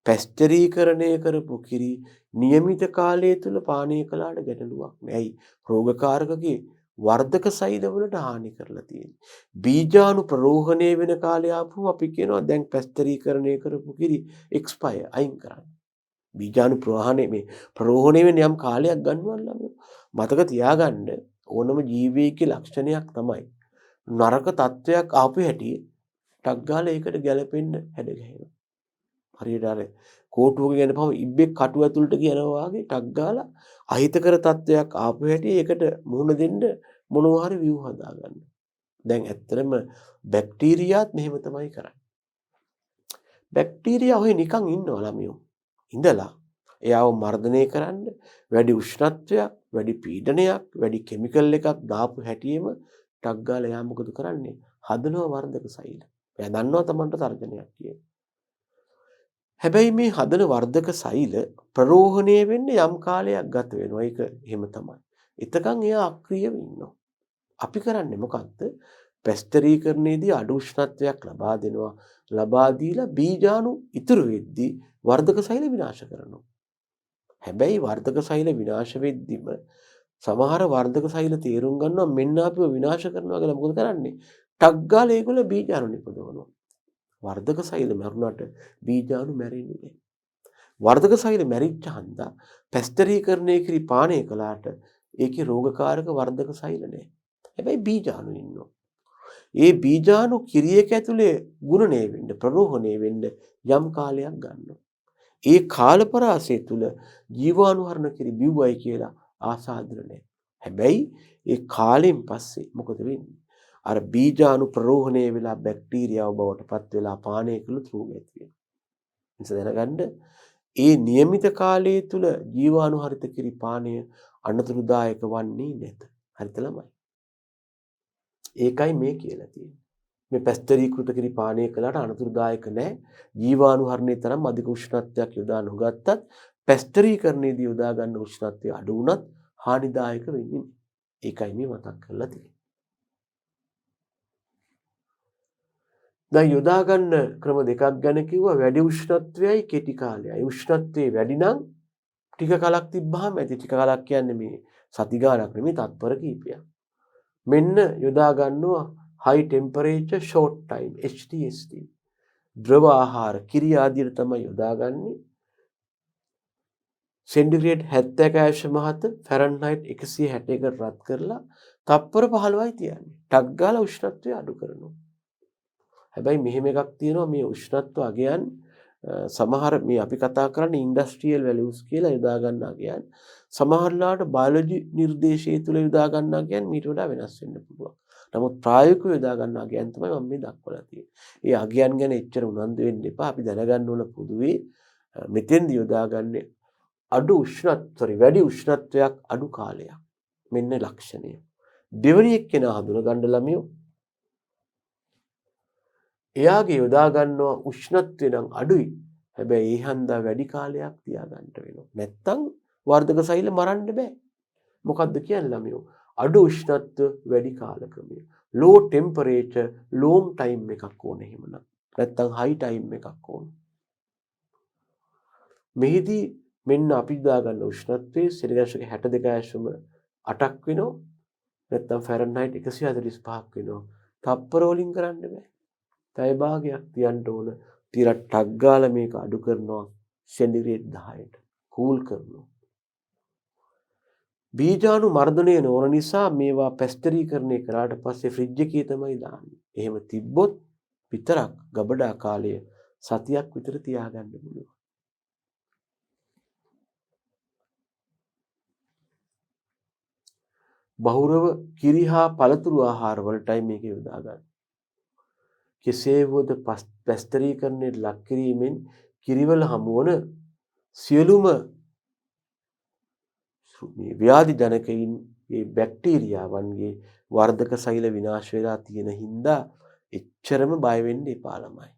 A: පැස්ටරීකරණය කරපු කිරි નિયમિત කාලය තුල පානය කළාට ගැටලුවක් නෑයි. රෝගකාරකගේ වර්ධක සෛලවලට හානි කරලා තියෙන්නේ. බීජාණු ප්‍රරෝහණය වෙන කාලය ආපුවම අපි කියනවා දැන් පැස්ටරීකරණය කරපු කිරි එක්ස්පයර් අයින් කරන්න. බීජාණු ප්‍රරෝහණය වෙන යම් කාලයක් ගන්නවා ළමයෝ. මතක තියාගන්න ඕනම ජීවියෙකේ ලක්ෂණයක් තමයි නරක තත්වයක් ආපු හැටි ටක් ගාලා ඒකට ගැලපෙන්න හැඩ ගැහෙනවා. හරියට අර කෝටුවක ගෙනපම ඉබ්බෙක් කටුව ඇතුළට කියනවා වගේ ටක් ගාලා අහිතකර තත්වයක් ආපු හැටි ඒකට මුහුණ දෙන්න මොනවා හරි view හදා ගන්න. දැන් ඇත්තටම බැක්ටීරියාත් මෙහෙම තමයි කරන්නේ. බැක්ටීරියා ඔය නිකන් ඉන්නවා ළමයෝ. ඉඳලා එයාව මර්ධනය කරන්න වැඩි උෂ්ණත්වයක්, වැඩි පීඩනයක්, වැඩි කිමිකල් එකක් දාපු හැටියෙම ටක් ගාලා එයා මොකද කරන්නේ? හදනවා වර්ධක සෛල. එයා දන්නවා Tamanට තර්ජනයක් කියලා. හැබැයි මේ හදන වර්ධක සෛල ප්‍රරෝහණය වෙන්න යම් කාලයක් ගත වෙනවා. ඒක එහෙම තමයි. එතකන් එයා අක්‍රියව ඉන්නවා. අපි කරන්නේ මොකක්ද? පැස්ටරීකරණයේදී අඩු උෂ්ණත්වයක් ලබා දෙනවා. ලබා දීලා බීජාණු ඉතුරු වෙද්දී වර්ධක සෛල විනාශ කරනවා. හැබැයි වර්ධක සෛල විනාශ වෙද්දිම සමහර වර්ධක සෛල තේරුම් ගන්නවා මෙන්න අපිව විනාශ කරනවා කියලා මොකද කරන්නේ? ටක් ගාලා ඒගොල්ලෝ බීජාණු නිපදවනවා. වර්ධක සෛල මරුණාට බීජාණු මැරෙන්නේ නැහැ. වර්ධක සෛල මැරිච්ච හන්දා පැස්ටරීකරණය කිරි පානය කළාට ඒකේ රෝගකාරක වර්ධක සෛල නැහැ. හැබැයි බීජාණු ඉන්නවා. ඒ බීජාණු කිරියක ඇතුලේ ගුණණය වෙන්න ප්‍රරෝහණය වෙන්න යම් කාලයක් ගන්නවා. ඒ කාලපරාසය තුල ජීවාණුහරණ කිරි බිව්වයි කියලා ආසාදන නැහැ. හැබැයි ඒ කාලෙන් පස්සේ මොකද වෙන්නේ? අර බීජාණු ප්‍රරෝහණය වෙලා බැක්ටීරියාව බවට පත් වෙලා පානය කළ රෝග ඇති වෙනවා. නිසා දැනගන්න ඒ નિયમિત කාලය තුල ජීවාණු හරිත කිරි පානය අනතුරුදායක වන්නේ නැත. හරිද ළමයි? ඒකයි මේ කියලා තියෙන්නේ. මේ පැස්ටරීකృత කිරි පානය කළාට අනතුරුදායක නැහැ. ජීවාණු හරණයේ තරම් අධික උෂ්ණත්වයක් යොදා නොගත්තත් පැස්ටරීකරණයේදී යොදා ගන්න උෂ්ණත්වය අඩු වුණත් හානිදායක වෙන්නේ නැහැ. ඒකයි මේ මතක් කරලා තියෙන්නේ. දැන් යොදා ගන්න ක්‍රම දෙකක් ගැන කිව්වා. වැඩි උෂ්ණත්වයයි කෙටි කාලයයි. උෂ්ණත්වයේ වැඩි නම් ටික කලක් තිබ්බහම ඇති. ටික කලක් කියන්නේ මේ සති ගාණක් නෙමෙයි තත්පර කීපයක්. මෙන්න යොදා ගන්නවා high temperature short time HTST. ද්‍රව ආහාර කිරි ආදියට තමයි යොදාගන්නේ. සෙන්ටිග්‍රේඩ් 70 ෆැරන්හයිට් 161කට රත් කරලා තත්පර 15යි තියන්නේ. ටක් ගාලා උෂ්ණත්වය අඩු කරනවා. හැබැයි මෙහෙම එකක් තියෙනවා මේ උෂ්ණත්ව අගයන් සමහර මේ අපි කතා කරන්නේ ඉන්ඩස්ට්‍රියල් වැලියුස් කියලා යොදා ගන්න අගයන් සමහරලාට බයොලොජි නිර්දේශය තුල යොදා ගන්න අගයන් මීට වඩා වෙනස් වෙන්න පුළුවන්. නමුත් ප්‍රායෝගිකව යොදා ගන්න අගයන් තමයි මම මේ දක්වලා තියෙන්නේ. ඒ අගයන් ගැන එච්චර උනන්දු වෙන්න එපා. අපි දැනගන්න ඕන පොදුවේ මෙතෙන්දි යොදාගන්නේ වැඩි උෂ්ණත්වයක් අඩු කාලයක්. මෙන්න ලක්ෂණය. දෙවෙනි එක්කෙනා හඳුන ගන්න ළමයෝ එයාගේ යොදා ගන්නවා උෂ්ණත්වය නම් අඩුයි. හැබැයි ඒ හන්දා වැඩි කාලයක් තියාගන්න වෙනවා. නැත්තම් වර්ධක සෛල මරන්න බෑ. මොකද්ද කියන්නේ ළමයෝ? අඩු උෂ්ණත්ව වැඩි කාලක්‍රමය. low temperature long time එකක් ඕනේ එහෙමනම්. නැත්තම් high time එකක් ඕනේ. මෙහිදී මෙන්න අපි දාගන්න උෂ්ණත්වයේ සෙල්සියස් 62.8ක් වෙනවා. නැත්තම් ෆැරන්හයිට් 145ක් වෙනවා. තප්පර වලින් කරන්න බෑ. පැය භාගයක් තියන්න ඕන. තියලා ටක් ගාලා මේක අඩු කරනවා සෙන්ටිග්‍රේඩ් 10ට. කූල් කරනවා. බීජාණු මර්ධනය නොවන නිසා මේවා පැස්ටරීකරණය කරාට පස්සේ ෆ්‍රිජ් එකේ තමයි දාන්නේ. එහෙම තිබ්බොත් විතරක් ගබඩා කාලය සතියක් විතර තියාගන්න පුළුවන්. බහුරව කිරි හා පළතුරු ආහාර වලටයි මේක යොදා ගන්න. කෙසේ වුවද පැස්ටරීකරණයට ලක් කිරීමෙන් කිරිවල හමුවන සියලුම මේ ව්‍යාධි ජනකයින් මේ බැක්ටීරියාවන්ගේ වර්ධක සෛල විනාශ වෙලා තියෙන හින්දා එච්චරම බය වෙන්න එපා ළමයි.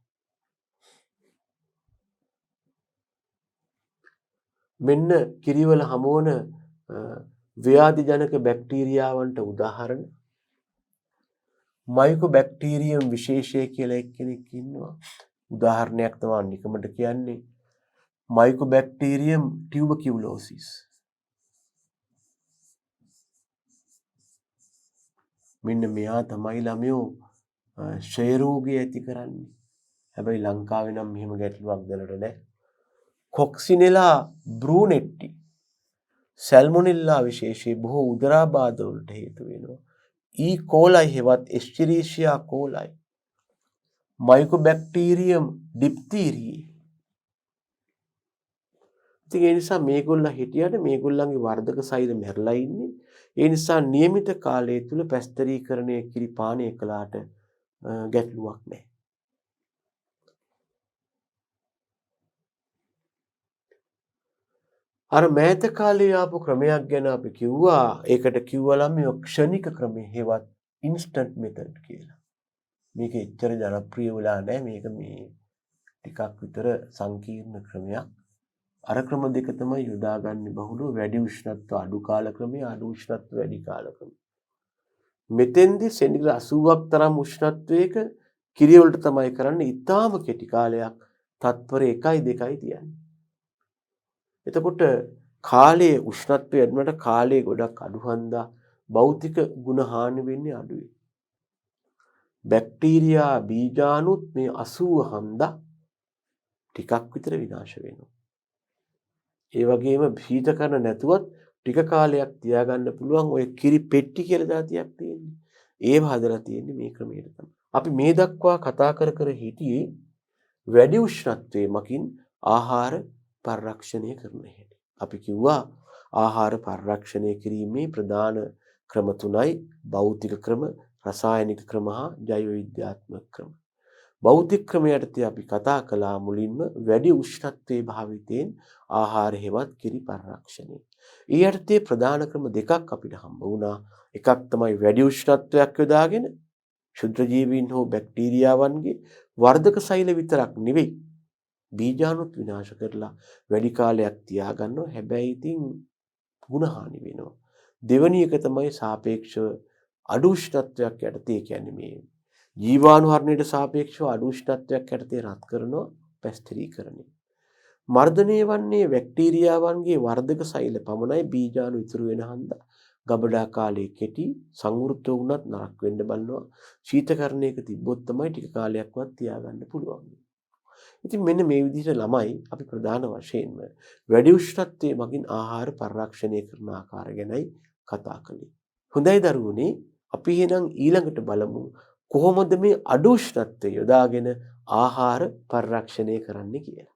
A: මෙන්න කිරිවල හමුවන ව්‍යාධි ජනක බැක්ටීරියාවන්ට උදාහරණ මයිකෝබැක්ටීරියම් විශේෂය කියලා එක්කෙනෙක් ඉන්නවා. උදාහරණයක් තමයි නිකමට කියන්නේ මයිකෝබැක්ටීරියම් ටියුබකියුලෝසිස්. මෙන්න මෙයා තමයි ළමයෝ ක්ෂය රෝගය ඇති කරන්නේ. හැබැයි ලංකාවේ නම් මෙහෙම ගැටලුවක් දැනට නැහැ. කොක්සිනෙලා බ්‍රූනෙට්ටි සැල්මොනෙල්ලා විශේෂයෙන් බොහෝ උදරාබාධ වලට හේතු වෙනවා. ඊ කෝලයි හෙවත් එස්චිරීෂියා කෝලයි මයිකෝබැක්ටීරියම් ඩිප්තීරියේ. ඉතින් ඒ නිසා මේගොල්ලෝ හිටියට මේගොල්ලන්ගේ වර්ධක සෛල මැරලා ඉන්නේ. ඒ නිසා નિયમિત කාලය තුල පැස්තරීකරණය කිරි පානය කළාට ගැටලුවක් නැහැ. අර මෑත කාලේ ආපු ක්‍රමයක් ගැන අපි කිව්වා. ඒකට කිව්වා ළමයෝ ක්ෂණික ක්‍රමය හෙවත් ඉන්ස්ටන්ට් මෙතඩ් කියලා. මේක එච්චර ජනප්‍රිය වෙලා නැහැ. මේක මේ ටිකක් විතර සංකීර්ණ ක්‍රමයක්. අර ක්‍රම දෙක තමයි යොදාගන්නේ බහුලව වැඩි උෂ්ණත්ව අඩු කාල ක්‍රමය, අඩු උෂ්ණත්ව වැඩි කාල ක්‍රමය. මෙතෙන්දී සෙන්ටිග්‍රේඩ් 80ක් තරම් උෂ්ණත්වයක කිරියවලට තමයි කරන්නේ ඉතාම කෙටි කාලයක් තත්පර 1යි 2යි තියන්නේ. එතකොට කාලයේ උෂ්ණත්වය වැඩිනට කාලයේ ගොඩක් අඩු හන්දා භෞතික ගුණ හානි වෙන්නේ අඩුයි. බැක්ටීරියා බීජාණුත් මේ 80 හන්දා ටිකක් විතර විනාශ වෙනවා. ඒ වගේම භීතකරණ නැතුවත් ටික කාලයක් තියාගන්න පුළුවන් ඔය කිරි පෙට්ටි කියලා જાතියක් තියෙන්නේ. ඒව හදලා තියෙන්නේ මේ ක්‍රමයට තමයි. අපි මේ දක්වා කතා කර හිටියේ වැඩි උෂ්ණත්වයේ මකින් ආහාර පරිරක්ෂණය කරන හැටි. අපි කිව්වා ආහාර පරිරක්ෂණය කිරීමේ ප්‍රධාන ක්‍රම තුනයි භෞතික ක්‍රම, රසායනික ක්‍රම හා ජෛව විද්‍යාත්මක ක්‍රම. භෞතික ක්‍රමයටදී අපි කතා කළා මුලින්ම වැඩි උෂ්ණත්වයේ භාවිතයෙන් ආහාර හෙවත් කිරි පරිරක්ෂණය. ඊ යටතේ ප්‍රධාන ක්‍රම දෙකක් අපිට හම්බ වුණා. එකක් තමයි වැඩි උෂ්ණත්වයක් යොදාගෙන ක්ෂුද්‍ර ජීවීන් හෝ බැක්ටීරියාවන්ගේ වර්ධක සෛල විතරක් නෙවෙයි බීජාණුත් විනාශ කරලා වැඩි කාලයක් තියාගන්නවා. හැබැයි ඉතින් ගුණහානි වෙනවා. දෙවැනි එක තමයි සාපේක්ෂව අඩු උෂ්ණත්වයක් යටතේ කියන්නේ මේ ජීවාණුහරණයට සාපේක්ෂව අඩු උෂ්ණත්වයක් යටතේ රත් කරනවා පැස්තරීකරණය. මර්ධනය වන්නේ බැක්ටීරියාවන්ගේ වර්ධක සෛල පමණයි බීජාණු ඉතුරු වෙන හන්දා ගබඩා කාලයේ කෙටි සංවෘත වුණත් නරක වෙන්න බලනවා. ශීතකරණයක තිබ්බොත් තමයි ටික කාලයක්වත් තියාගන්න පුළුවන්. ඉතින් මෙන්න මේ විදිහට ළමයි අපි ප්‍රධාන වශයෙන්ම වැඩි උෂ්ණත්වයේ මගින් ආහාර පරිරක්ෂණය කරන ආකාරය ගැනයි කතා කළේ. හොඳයි දරුවනේ අපි එහෙනම් ඊළඟට බලමු කොහොමද මේ අඩු උෂ්ණත්වය යොදාගෙන ආහාර පරිරක්ෂණය කරන්නේ කියලා.